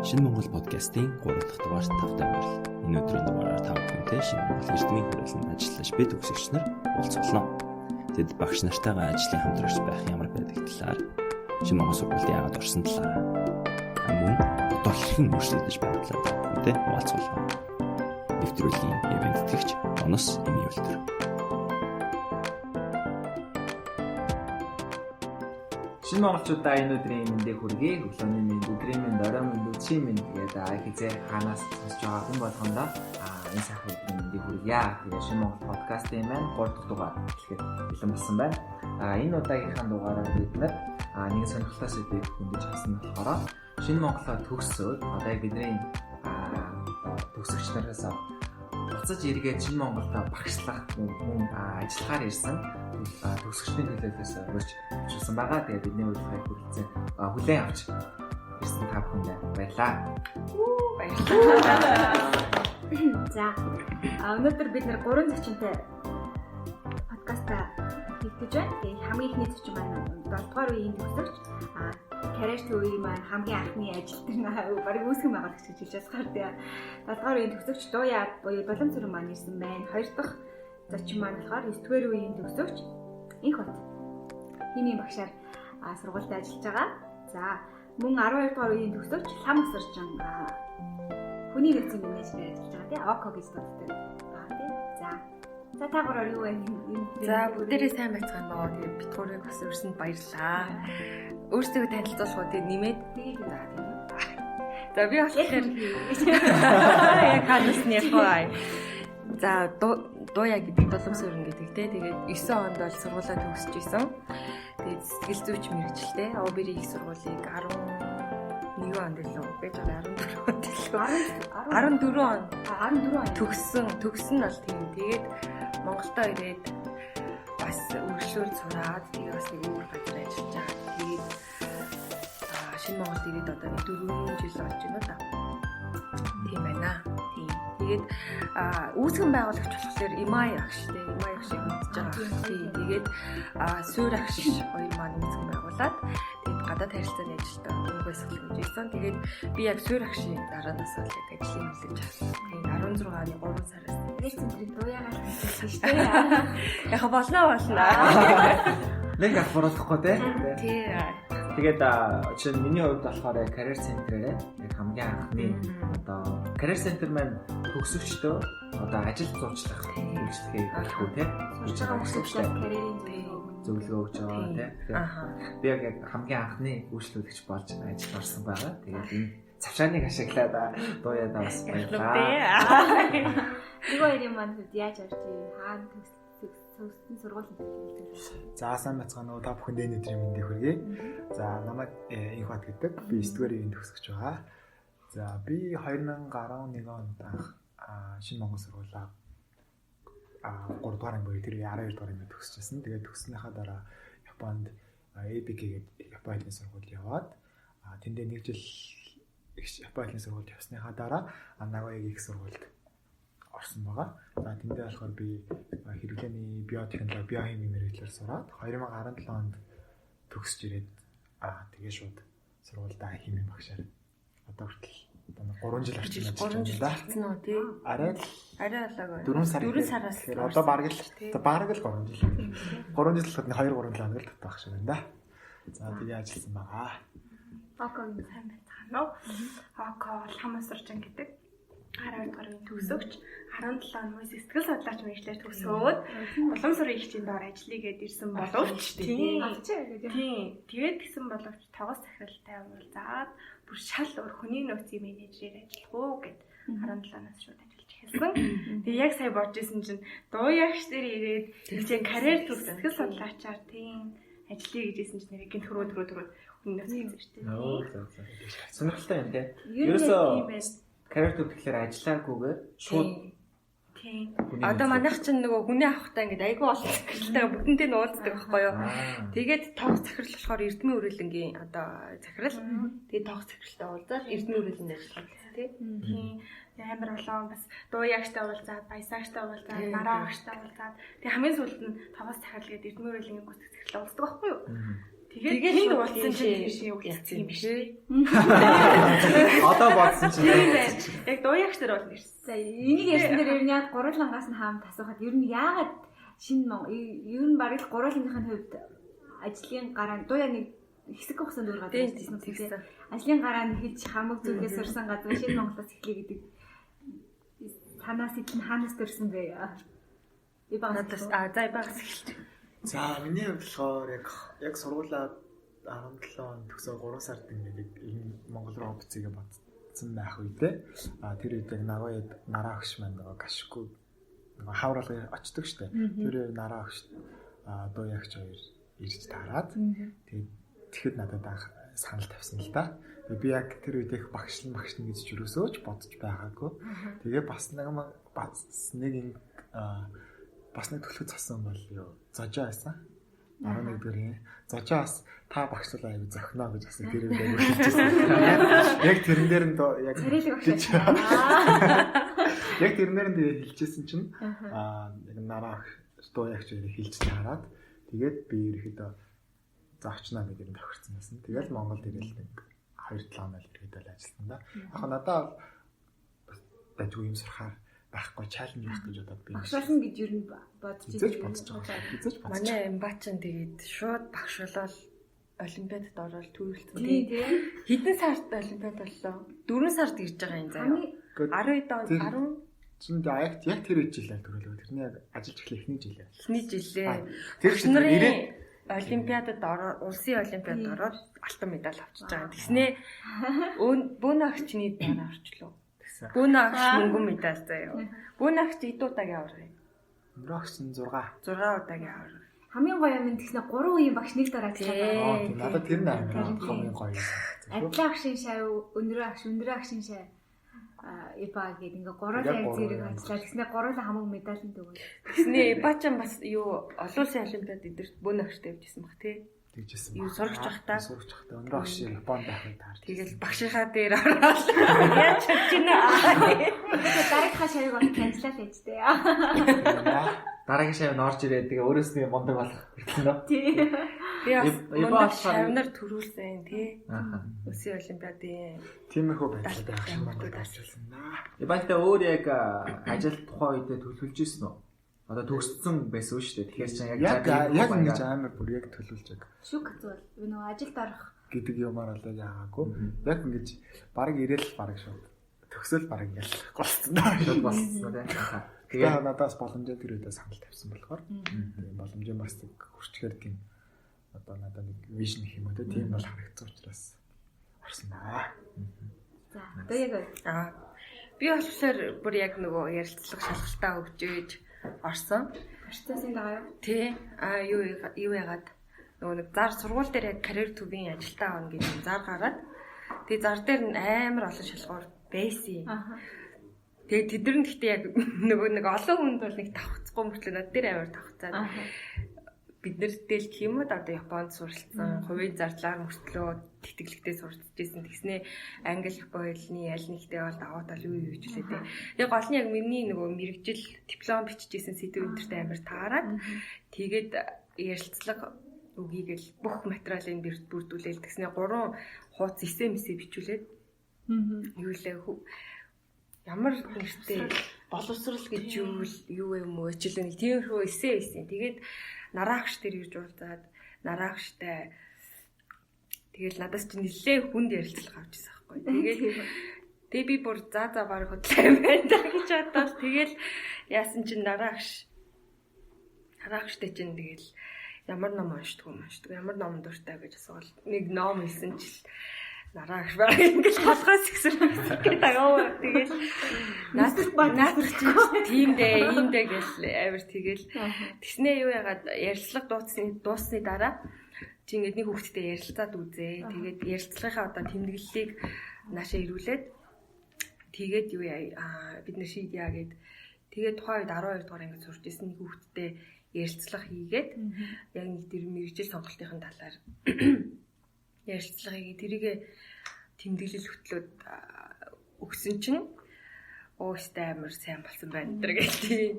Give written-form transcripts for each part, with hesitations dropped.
Шинэ Монгол подкастын 3 дахь дугаарт тавтай хүрэл. Энэ өдрийн дугаараар тав хүнтэй Шинэ Монгол эрдмийн хүрээлэнд ажиллаж бид төгсөгч нар уулзуулна. Тэд багш нартайгаа ажлын хамтрагч байх ямар байдаг талаар, Шинэ Монгол сургуульд яагаад орсон талаар, мөн одоо хэрхэн өөрчлөгдөж байгаа талаар хүнтэй уулзуулна. Нэвтрүүлгийн ивент тэтгэгч Онос Эмиултер. Шинэ монголчуудаа энэ өдрийн мэндийг хүргэе. Өглөөний мэнд, өдрийн мэнд, оройн мэнд, үдшийн мэнд тэгээд хизээ ханаас сонсож байгаа хүн болгондоо энэ сайхан өдрийн мэндийг хүргье. Тэгээд Шинэ Монгол подкастын маань 3 дахь дугаар эхлэхэд бэлэн болсон байна. Энэ удаагийнхаа дугаараар бид нэг сонирхолтой сэдвийг хөндөж авсан болохоор Шинэ Монголоо төгсөөд одоо бидний төгсөгч нараас буцаж эргээд Шинэ Монголд багшлах мөн ажиллахаар ирсэн төгсөгчдийн төлөөлөөс өргөж авчирсан байгаа. Тэгээд бидний урилгыг хүлээн авч ирсэн та бүхэнд баярлалаа. Баярлалаа. За өнөөдөр бид нэр 3 зочинтой подкаста хийгдэж байна. Тэгээд хамгийн ихний зочин маань 7 дугаар үеийн төгсөгч карьерт үеийн маань хамгийн анхны ажилтны барыг үүсгэн байгаа гэж хэлж байгаа. Тэгээд 7 дугаар үеийн төгсөгч Дууя буюу Боломцорон маань ирсэн байна. 2 дахь зочин маань болохоор 9 дугаар үеийн төгсөгч Инх бат химийн багшаар сургуульд ажиллаж байгаа. За мөн 12 дугаар үеийн төгсөгч Лам Асаржин хүний нөөцийн менежер ажиллаж байгаа тийм Око гэж дууддаг байгаа тийм. За та гурав юу вэ? За бүгдээрээ сайн байцгаана боо. Тэгээд бит гурыг бас өрсөнд баярлалаа. Өөрсдөө танилцуулах уу тийм нэмээд тэгээд за би болохоор яг ханасны хаваа. За Дууя гэдэг Боломцорон гэдэг те. Тэгээд 9 онд бол сургуулаа төгсөж исэн. Тэгээд сэтгэл зүйч мэргэжилтэй ОБ-ийн их сургуулийг 11 онд илүү гэж 14 онд төгссөн бол тийм. Тэгээд Монголдо ирээд бас өргөжлөөр сураад тэгээд бас нэг өөр газар ажиллаж байгаа. Тэгээд Шинэ Монголд ирээд одоо 4 жил болж байна да. Тийм байна. Тийм. Тэгээд үүсгэн байгуулагч болохоор Имай агштэй Имай агшиг мэдж байгаа. Тийм. Тэгээд Суур агш хоёр маань үүсгэн байгуулад тэгээд гадаад харилцааны ажилтаа өнгөөс хэлж ирсэн. Тэгээд би яг Суур агшийн дараанаас л яг ажлын хүлээж авсан. Тийм 16-ны 3 сараас центрийн Дууягаар хэлсэн шүү дээ. Яг болно. Нэг ах буруулахгүй те. Тийм. Тэгээд чинь миний хувьд болохоор career center-ээр яг хамгийн анхны одоо career center маань төгсөгчдөө одоо ажил зурчлах үйлчлэгийг хийх үү те. Сурж байгаа хүмүүстэй карьерийн зөвлөгөө өгч байгаа те. Тэгээд би яг хамгийн анхны үйлчлүүлэгч болж ажил орсон байгаа. Тэгээд энэ завшааныг ашиглаад Дууяда бас баярлалаа. Нэг хоёрын маань яаж авч хаана төгссөн сургуулийн За сайн байцгаана уу та бүхэнд өдрийн мэндийг хүргэе. За намайг Инх бат гэдэг. Би 9 дугаар үеийн төгсөгч байгаа. За би 2011 онд Шинэ Монгол сургуулаа 3 дугаар анги буюу тэр 12 дугаар анги төгсчихсэн. Тэгээд төгснөхийн дараа Японд ABK гэдэг Японы хэлний сургуульд яваад тэндээ 1 жил Японы хэлний сургуульд явсныхаа дараа Нагоягийн их сургуульд орсон байгаа. За тэндээ болохоор би хэрэглээний биотехнологи, биохими мэргэжлэр сураад 2017 онд төгсөж ирээд тэгээ шууд сургуульдаа хими багшаар одоо хүртэл 3 жил орчим ажиллаж байна да. тий. Арай болоогүй. 4 сараас. Одоо бараг л 3 жил. 3 жил болоход 2-3 хоног л татах шиг байна да. За тэгээ ажилласан байгаа. Окогийн сайн байцгаана уу? Око Лам Асаржин гэдэг 12 дугаар үеийн төгсөгч 17 он мөн сэтгэл судлаач мэргэжлэр төгсөөд Боломцорын ихчийн доор ажиллагээд ирсэн боловч тийм. Тэгээд гисэн боловч тогоос захиралтай уулзаад бүр шал өөр хүний нөөцийн менежерээр ажиллах уу гэд 17-наас шууд ажиллаж эхэлсэн. Тэгээд яг сая бодож исэн чинь Дууягч дээр ирээд тийм карьер төгс сэтгэл судлаачаар тийм ажиллая гэж исэн чинь нэрийг төрөө хүний нөөц хийж штэ. Сонирхолтой юм те. Ерөөсөө карьер төгсөөр ажиллаагүйгээр шууд тийм. Одоо манайх чинь нөгөө хүнээ авахтаа ингээд айгүй олон захиралтай бүгдэнтэй нуулздаг байхгүй юу? Тэгээд тоог захирал болохоор эрдмийн үрэлэнгийн одоо захирал. Тэгээд тоог захиралтай уулзаад эрдмийн үрэлэнд ажиллах тийм. Амар олон бас Дууягчтай уулзаад, Баясаагчтай уулзаад, Нараагчтай уулзаад. Тэгээд хамгийн сүүлд нь тоогоос захирал гэдэг эрдмийн үрэлэнгийн гүйцэтгэх захирал уулздаг байхгүй юу? Тэгээд уулзсан чинь шиг уулзсан юм биш үү? Одоо бодсон чинь яг дууягч нар бол ирсэн. За энийг ярьсан дээр ер нь яг гурвангаас нь хаамт асуухад ер нь яагаад шинэ ер нь бараг л гурвангийнхын хувьд ажлын гараа дууяа нэг хэсэг өгсөн дүүр гадаг байсан тийм. Ажлын гараа нь хэлж хамаг зүйлээ сурсан газар шинэ Монголоос эхлэе гэдэг танаас идэл хаанаас төрсөн бэ? Ибагнаас за ибагнаас эхэлж. За миний хувьд болохоор яг сургуулаа 17 он төгсөө 3 сард ингээд энэ Монгол руу буцъя бодсон байх үедээ тэр үед яг Нагояд нараа өгш маань нөгөө гашгүй нөгөө хавралга очдөг штэ. Тэр нараа өгш дууягч хоёр ирж таарад. Тэгэхэд надад анх санал тавьсан л да. Би яг тэр үед их багшлан гэж юусөөч бодож байгаагүй. Тэгээ бас нэг төлөв цасан бол юу зожоо байсан. 11 дөрөв. Зожоо бас та багшлал аяг зохино гэж бас тэр үед хэлчихсэн. Яг тэрэн дээр нь яг яг тэрнэр нь хэлчихсэн чинь яг нараа дууягч хэлж таарад. Тэгээд би ерөөхдөө заавчнаа нэг юм тохирсон байсан. Тэгээд Монголд ирэл нэг 2-7 хоног ерөөдөө ажилласан да. Яг надад дажгүй юм сурахаар байхгүй чаленж байх гэж бодоод би. Багшлсан гэж ер нь бодож байгаа. Манай Эмбачин тэгээд шууд багшлал олимпиадад ороод төрүүлсэн. Хэдэн сард олимпиад боллоо? 4 сард ирж байгаа юм заяа. 12 он 10 яг тэр үед жилээр төрүүлээ. Тэрний яг ажиллаж эхлэх эхний жилээ. Эхний жилээ. Тэр ирээд олимпиадад улсын олимпиадад ороод алтан медаль авчиж байгаа. Тэснээ бүүн агчны дараа орчлоо. Бүүн агч мөнгөн медаль заяа. Бүүн агч идуудагийн авраг. Өнөрөгч нь 6 удаагийн авраг. Хамгийн гоё юм тэгснэ 3 үеийн багш нэг дараа ажиллаа. Надад тэр нь хамгийн гоё. Адлаа агшин шав, өнөрөө агшин шав Ипа гэдэг ингээ 3 сая зэрэг ажиллаа. Тэгснэ 3 хамаг медалийн төгөөд. Тэгснэ Ипачин бас юу олон улсын олимпиад эдэрт бүүн агчтай явжсэн баг тий. Тэгжсэн. Юу сурч байхдаа өнөрөө агш Японд байх үед таар. Тэгэл багшийнхаа дээр ороод яаж чадчихна аа. Дараагийнхаа шавыг бол канцлал хийж тээ. Дараагийн шав нь орж ирээд тэгээ өөрөөс нь мундаг болох хэрэглэнэ. Тий. Би бас шавнаар төрүүлсэн тий. Улсын олимпиадын тиймэрхүү байдлаар ажилласан. Ибантай өөр яг ажил тухайн үедээ төлөвлөж ирсэн үү? Одоо төгссөн байсан шүү дээ. Тэгэхээр чинь яг ингэж амар бүр яг төлөвлөж яг. Шүк зүйл. Нөгөө ажилд орох гэдэг юмар болоо яагаагүй. Яг ингэж баг ирээл баг шүү. Төгсөл баг ял голцсон даа. Болсон тийм. Тэгээ надаас боломжтой тэр үедээ санал тавьсан болохоор тийм боломжийн бас хурцгаар тийм одоо надад нэг вижн гэх юм уу тийм бол харагдсан учраас орсон аа. За одоо яг би болохоор бүр яг нөгөө ярилцлага шалгалтаа өгч ээж орсон. Орцсон байгаа юу? Тий. Юу яагаад нөгөө нэг зар сургууль дээр яг карьер төвийн ажилтаа авна гэж зар гараад тэгээ зар дээр амар олон шалгуур байсан. Тэгээ тэдэр нь гэхдээ яг нөгөө нэг олон хүнд бол нэг тавхацгүй мөртлөө над дээр амар тавхацаад бид нартэй л гэх юм уу одоо Японд суралцсан хувийн зардлаар мөртлөө тэтгэлэгтэй суралцж байсан. Тэгснээ англи Японы хэлний аль нэгтэй бол даваа тал юу гэж хэлээ дээ. Тэгээ гол нь яг миний нөгөө мэрэгжил диплом бичижсэн сэдв энтертэй амар таарад тэгээд ярилцлага үгийгэл бүх материалыг бүрдүүлээл тэгснээ 3 хуудас эсэмсээ бичүүлээд юу лээ ямар нэртэй боловсрал гэж юу юм уу хичээл нэг тиймэрхүү эссе байсан. Тэгээд нараагч тэр ирж уулзаад нараагчтай тэгэл надаас чи нэлээ хүнд ярилцлага авч ирсэн байхгүй. Тэгээд би бүр за баг хөдлөө юм байна гэж бодоод тэгэл яасан чинь нараагчтай чинь тэгэл ямар ном уншдаг ямар ном дуртай гэж асуувал нэг ном хэлсэн чил нараагч баг ингэж толгоос ихсэрхийх гэдэг агаа. Тэгэл наадах тиймдээ гэл авир тэгэл тэгснээ юу ягаад ярилцлага дууссаны дараа чи ингэж нэг хүүхдтэй ярилцаад үзээ. Тэгээд ярилцлагынхаа одоо тэмдэглэлийг наашаа ирүүлээд тэгээд юу бид нэр шийдъя гэд тэгээд тухайн үед 12 дугаар ангид сурч ирсэн нэг хүүхдтэй ярилцлага хийгээд яг нэг тэр мэрэгжил сонголтын талаар ярилцлагыг тэрийгэ тэмдэглэл хөтлөөд өгсөн чинь өстэй амар сайн болсон байна гэдэг.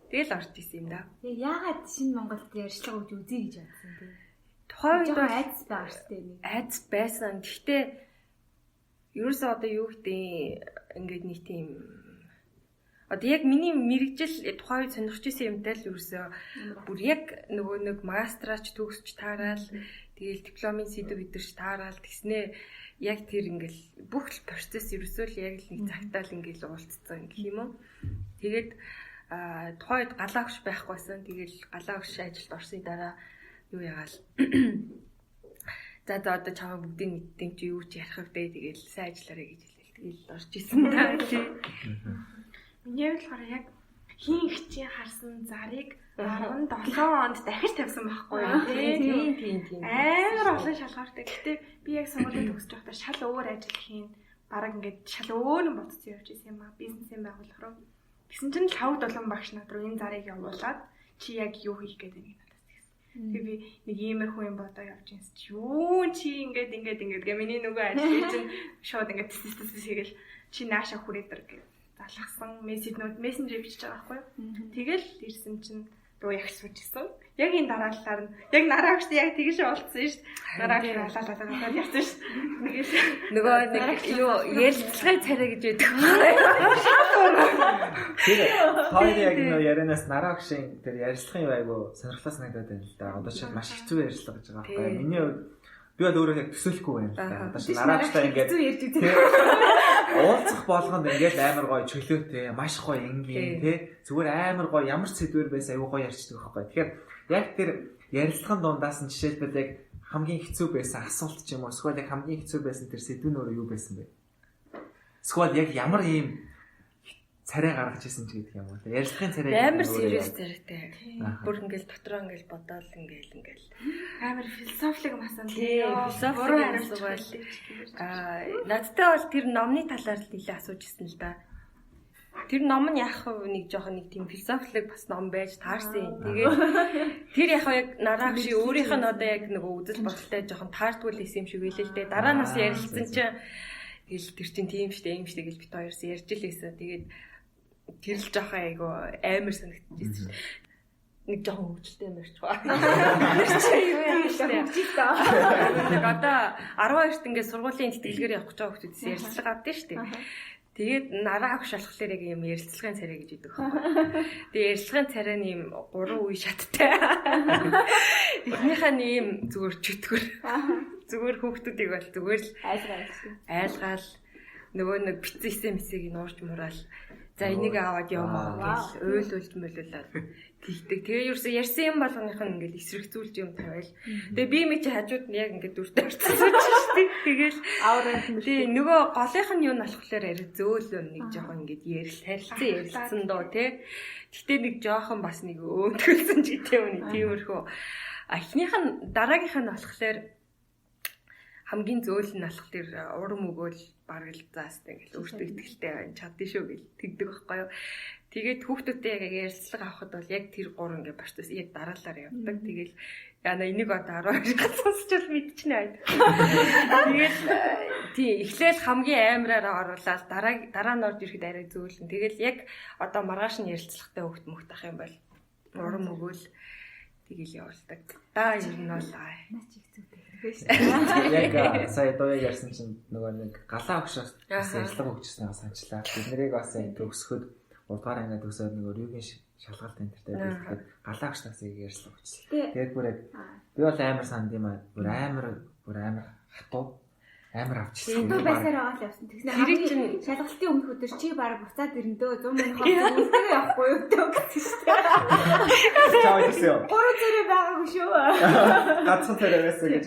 Тэгэл орж исэн юм да. Яагаад шинэ Монголд ярилцлага өгч үзье гэж бодсон бэ? Тухайн үед бол айц байгаа шүү дээ нэг. айц байсан. Гэхдээ ерөөсөө одоо юу гэдэг ингээд нэг тийм одоо яг миний мэрэгжил тухайн үед сонирхож исэн юмтай л ерөөсөө бүр яг нөгөө нэг мастрач төгсч таарал тэгээл дипломын сэдв өдөрч таарал тэгснээ яг тэр ингээл бүх процесс ерөөсөө л яг л нэг цагтаа л ингээл уулзсан гэх юм уу. Тэгээд тухайн үед галаа өгш байхгүйсэн. Тэгээл галаа өгш ажилд орсны дараа юу ягаал за одоо чамаа бүгдийн мэддэг чи юу ч ярих вэ тэгээл сайн ажиллаарай гэж хэлээл. Тэгээл орж исэн таа. Миний болохоор яг хин ихчийн харсан зарыг 17 онд дахиж тавьсан байхгүй юу тийм. Амар олон шалгаартай. Гэхдээ би яг сургуулийг төгсөж байхдаа шал өөр ажил хийн. Бараг ингээд шал өөр юм бодсон явж исэн юм аа. Бизнесийн байгууллага руу. Тэгсэн чинь 5 7 багш над руу энэ зарыг явуулаад чи яг юу хийх гээд байна надаас тэгсэн. Тэгээ би нэг иймэрхүү юм бодоо явж байсан чи юу чи ингээд гэ миний нөгөө ажил чинь шууд ингээд тэс хийгээл чи нааша хүрээдэр гэ залгасан мессежнүүд мессенжер бичиж байгаа байхгүй юу. Тэгэл ирсэн чинь руу яг сууж исэн. Яг энэ дараалалаар нь яг нараагч яг тэгж уулцсан шүү дээ. Нараагч алалалалал явсан шүү дээ. Нөгөө нэг юу ярилцлагын царай гэж байдаг. Тэр хоёр яг нөө ярианаас нараагчийн тэр ярилцлагын юу айгу сонирхолтой санагдаад байна л да. Одоо чинь маш хэцүү ярилцлага гэж байгаа байхгүй юу. Миний хувьд би бол өөрөө яг төсөөлөхгүй байна л да. Одоо чинь нараагчтай ингээд хэцүү ярьж үзээ. уулзах болгонд ингээд амар гоё чөлөөтэй, маш гоё энгийн тий. Зүгээр амар гоё ямар ч сэдвэр байсан аюу гоё ярьчдаг байхгүй. Тэгэхээр яг тэр ярилцлагын дундаас нь жишээлбэл яг хамгийн хэцүү байсан асуулт ч юм уу эсвэл яг хамгийн хэцүү байсан тэр сэдвэн өөрөө юу байсан бэ? Эсвэл яг ямар ийм царай гаргаж ирсэн ч гэдэг юм уу. Ярилцлагын царай амар serious царайтай. Бүр ингээл дотроо ингээл бодоол ингээл амар философик масан философик асуувал надтай бол тэр номны талаар л нэлээ асууж ирсэн л да. Тэр ном нь яг нэг жоохон нэг тийм философик бас ном байж таарсан. Тэгээд тэр яг нараагш өөрийнх нь одоо яг нөгөө үзэл бодолтой жоохон таардгүй л исэн юм шиг байлээ л дээ. Дараа нас ярилцсан чинь тэгэл тэр чинь тийм штэ юм штэ гэж бит хоёрс ярьж л байсан. Тэгээд тэр л жоохон айгу амар санагдчихсэн шүү дээ. Нэг жоохон хөвгөлтэй юм ярьж байгаа. Тэр чинь юу юм бэ? Нэг одоо 12-т ингээд сургуулийн тэтгэлгээр явах гэж байгаа хүмүүсээс ярилцлага авдсан шүү дээ. Тэгээд нараа өгш болохоор яг юм ярилцлагын царай гэж үүдэг байна. Тэгээд ярилцлагын царай нь юм 3 үе шаттай. Эхнийхээ нь юм зүгээр чөтгөр. Зүгээр хүүхдүүдийг бол зүгээр л айлгаал нөгөө нэг бицсэн мэсийг нуурч мураал. За энийг аваад явмаа гэж ойлуулж мөлөөлаад тэгдэг. Тэгээ юусэн ярьсан юм болгоных нь ингээл эсрэгцүүлж юм тавиал. Тэгээ би мэ чи хажууд нь яг ингээд дүртэй орцсон шүү дээ. Тэгээл тий нөгөө голынх нь юу нь болохоор арай зөөлөө нэг жоохон ингээд харилцан ярилцсан доо тий. Гэтэ нэг жоохон бас нэг өөнтгөлсөн ч гэдэг юм нэг тиймэрхүү. Эхнийх нь дараагийнх нь болохоор хамгийн зөөл нь болохоор урам өгөөл бараг л заастай ингээл өөртөө ихтэй байна чаддээ шүү гэл тэгдэг байхгүй юу. Тэгээд хүүхдүүдтэй яг ярилцлага авахд бол яг тэр 3 ингээ процесс яг дараалалаар явдаг. Тэгэл яна энийг одоо 12 сонсчвал мэдчихнэ байд. Тэгэл тий эхлээл хамгийн аймараар оруулаад дараа нь орж ирэхэд арай зөөлөн. Тэгэл яг одоо маргааш нь ярилцлагатай хүүхд мөхт ах юм бол урам өгөөл тэгэл явуулдаг. Да ер нь бол яг сая доо ярьсан чинь нөгөө нэг галаа өгшөөс ярилцлага өгчснээ санчлаа. Бид нарыг бас төгсөхөд 3 дугаар ангид төгсөөд нөгөө рүүгийн шалгалт энтертэй бихэд галаа өгчнээс ярилцлага өгчихлээ. Тэгээд бүр би бол амар санд юм аа. Бүр амар хатуу амар авчихсан. Үнэн байсаар байгаа л явсан. Тэгснэ хамгийн чинь шалгалтын өмнөх өдөр чи бараг буцаад ирэндөө 100 мянга хол үлдээ явахгүй юу гэсэн шүү дээ. Чаа идсэн. 3 зэрэг байгаагүй шүү. Гацхан царай байсан гэж.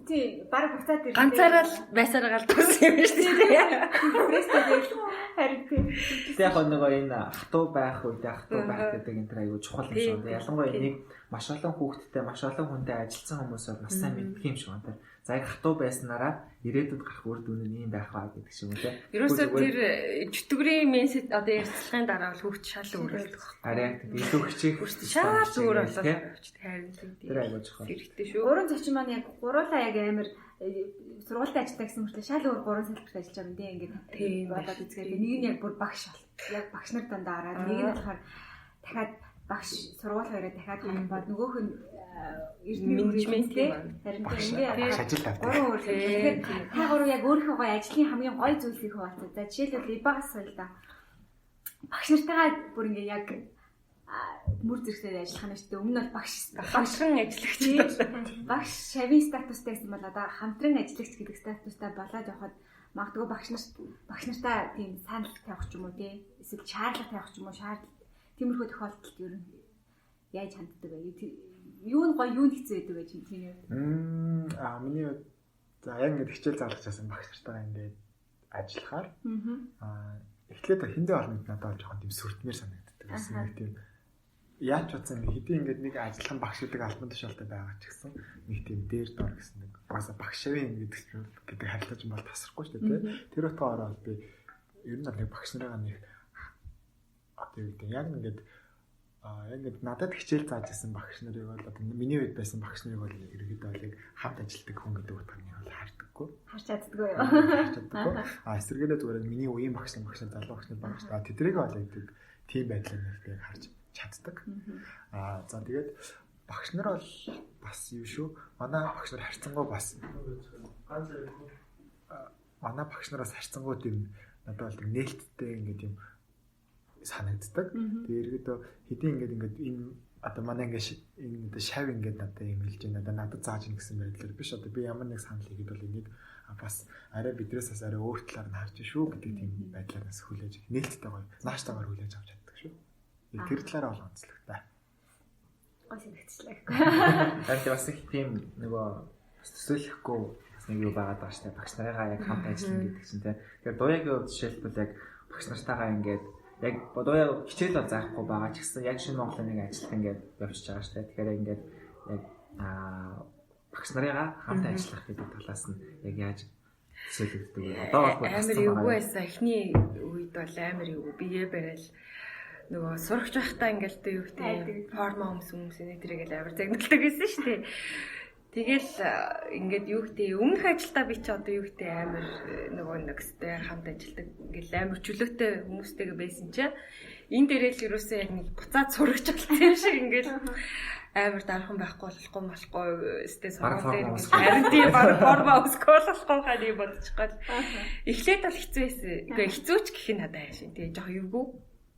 Тий, бараг буцаад ирэндээ ганцаараа л байсаар галдсан юм шүү дээ. Престэж харин тэг яг нөгөө энэ хатуу байх үед хатуу байх гэдэг энэ тэр аягүй чухал юм шиг. Ялангуяа энийг маш олон хүүхдтэй, маш олон хүнтэй ажилласан хүмүүс бол бас сайн мэддэг юм шиг байна. За яг хатуу байснараа ирээдүйд гарах үр дүн нь юм байх аа гэдэг шиг үү те. Ерөөсөө тэр чөтгөрийн менсэд одоо ярилцлагын дараа бол хүүхд шал өөрөлдөх. Арай илүү хичээх шал өөр болоод харин тэр аягүй чухал. Хэрэгтэй шүү. Гурван зочин маань яг гуруулаа яг амар сургуультай ажилладаг гэсэн мэт шал өөр 3 салбарт ажиллаж байгаа юм дээ ингээд болоод үзгээд нэг нь яг бүр багш бол яг багш нар дандаа хараад нэг нь болохоор дахиад багш сургууль хоёроо дахиад харах бол нөгөөх нь менежменттэй харин Багш ингээд ажил тавьдаг. гурван өөр. Тэгэхээр та гурав яг өөрийнхөө гоё ажлын хамгийн гоё зүйлсийг хуваалцаа. За жишээлбэл ибагаас соёлоо. Багш нартайгаа бүр ингээд яг мөр зэрэгтэй ажиллах нь шүү дээ. Өмнө нь бол багшхан ажиллагч багш шавийн статустай гэсэн бол одоо хамтран ажиллагч гэдэг статустай болоод явхад магадгүй багш нартаа тийм санал тавих ч юм уу тий. Эсвэл шаардлага тавих ч юм уу тиймэрхүү тохиолдолд ер нь яаж ханддаг вэ? Юу нь гоё, юу нь хэцүү байдаг вэ чиний хувьд? Миний хувьд за яг ингээд хичээл заалгаж байсан багш нартайгаа ингээд ажиллахаар эхлээд хиндэ орнод надад бол жоохон тийм сүртмээр санагддаг. Нэг тийм яаж утсан хэдий ингээд нэг ажиллах багшуудыг албан тушаалтай байгаа ч гэсэн нэг тийм дээр дор гэсэн нэг угаасаа багш шавын гэдэг харилцаач юм бол тасрахгүй шүү дээ. Тэр утгаараа ороод би ер нь нэг багш нарыгаа нэг одоо юу гэдэг яг ингээд надад хичээл зааж байсан багш нарыг бол одоо миний үед байсан багш нарыг бол ерөөдөө бол яг хамт ажилладаг хүн гэдэг утганы бол хардаггүй. Харж чаддаггүй юу? Эсвэргээрээ зүгээр миний үеийн багш нар залуу багш нар багш тэдрийг бол яг тийм байдлаар нэг харж чаддаг. За тэгээд багш нар бол бас юу шүү. Манай багш нар харьцангуй бас манай багш нараас харьцангуй тийм надад бол нээлттэй ингээд юм санагддаг. Тэгээд ерөөдөө хэдийн ингээд энэ одоо манай ингээд энэ шав ингээд надад юм хэлж байна. Надад зааж ийн гэсэн байдлаар биш. Одоо би ямар нэг санал хийгээд бол энийг бас арай бидрээс бас арай өөр талаар нь харж шүү гэдэг тийм байдлаараас хүлээж нээлттэй гоё. Нааштайгаар хүлээж авч чаддаг шүү. Тэр талаараа бол онцлогтой. Гой санагдчихлаа. Тэгэхээр бас их тийм нөгөө төсөөлөхгүй бас нэг юу байгаад байгаа шүү дээ. Багш нарыгаа яг хамт ажиллана гэдэг чинь тийм. Тэгэхээр дуяагийн хувьд жишээлбэл яг багш нартайгаа ингээд яг бодоё хичээл бол заахгүй байгаа ч гэсэн яг шинэ Монголын нэг ажил ингээд явчихж байгаа шүү дээ. Тэгэхээр яг багш нарыгаа хамт ажиллах гэдэг талаас нь яг яаж төсөөлөгддөг вэ? Одоо бол амар эвгүй байсан. Эхний үед бол амар эвгүй бие барайл нөгөө сурагч байхдаа ингээл тэ юу гэдэг форма хүмүүсийн тэрийг л амар загналдаг гэсэн шүү дээ. Тэгэл ингээд юу гэдэг өмнөх ажилдаа би ч одоо юу гэдэг амар нөгөө нэгстэй хамт ажилдаг ингээл амар чөлөөтэй хүмүүстэйгээ байсан чинь энэ дээрээ л юусэн яг нэг буцаад сурагч болсон юм шиг ингээл амар дархан байхгүй болохгүй өстэй сургууль дээр харин тийм баг форма өсгөх болохгүй хаа юм бодчихгоо. Эхлээд бол хэцүү байсан. Гэхдээ хэцүү ч гэх нь надад хайшин. Тэгээ жоох эвгүй.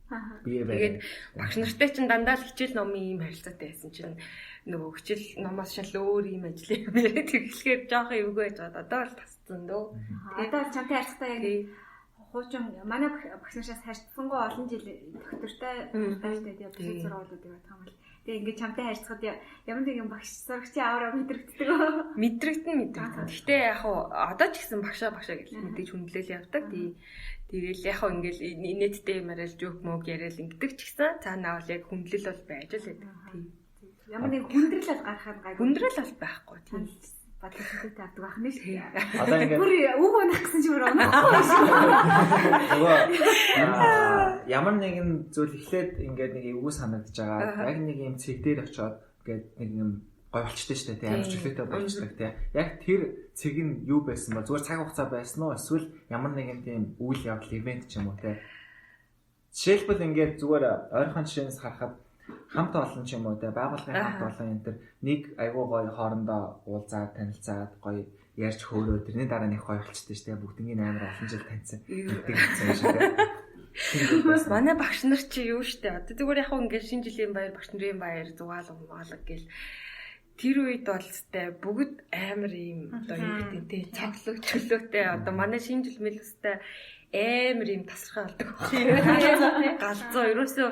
Тэгээд багш нартай чинь дандаа л хичээл номын ийм харилцаатай байсан чинь нөгөө хичээл номоос шал өөр ийм ажил юм яриад тэгэхээр жоох эвгүй байж байгаа. Одоо бол тасцсан дөө. Одоо бол чамтай харилцаа яг хуучин манай багш нараас харьцсангуй олон жил доктортай тааштай тийм бусад сургуулиудыг бодох юм бол тэгээ ингээд чамтай харьцахад ямар нэгэн багш сурагчийн аваараа мэдрэгддэг үү? Мэдрэгдэн. Гэхдээ яг одоо ч гэсэн багшаа гэж мэдээж хүндлэл явдаг. Тэгэл яг ингээл инээдтэй юмарал жоок мөг яриад ингэдэг ч гэсэн цаанаа бол яг хүндлэл бол байж л байдаг. Тийм. Ямар нэг хүндрэл бол гарахаар гайгүй. Хүндрэл бол байхгүй. Тийм. Бодлоготой тавьдаг байх нь шүү. Одоо ингээд бүр үг унах гэсэн ч бүр унахгүй шүү. Нөгөө ямар нэгэн зүйл эхлээд ингээд нэг эвгүй санагдаж байгаа. Яг нэг юм цэг дээр очиод ингээд нэг юм гой болчтой шүү дээ. Амар чөлөөтэй болчдаг тийм. Яг тэр цэг нь юу байсан ба зүгээр цаг хугацаа байсан уу эсвэл ямар нэгэн тийм үйл явдал ивент ч юм уу тийм. Жишээлбэл ингээд зүгээр ойрхон жишээс харахад хамт олон ч юм уу тийм байгууллагын хамт олон энэ төр нэг айгуу гоё хоорондоо уулзаад танилцаад гоё ярьж хөөрөө тэрний дараа нэг гоё болчтой шүү дээ. Бүгднийг амар олон жил таньсан. Гэдэг юм шиг тийм. Манай багш нар чи юу штэ. Одоо зүгээр яг ингээд шинэ жилийн баяр багш нарын баяр зугаал умгаалаг гэл тэр үед бол сте бүгд амар юм одоо юу гэдэг те цаглог чөлөөтэй одоо манай шинэ жил мэл өстэй амар юм тасархай болдог. Галзуу ерөөсөө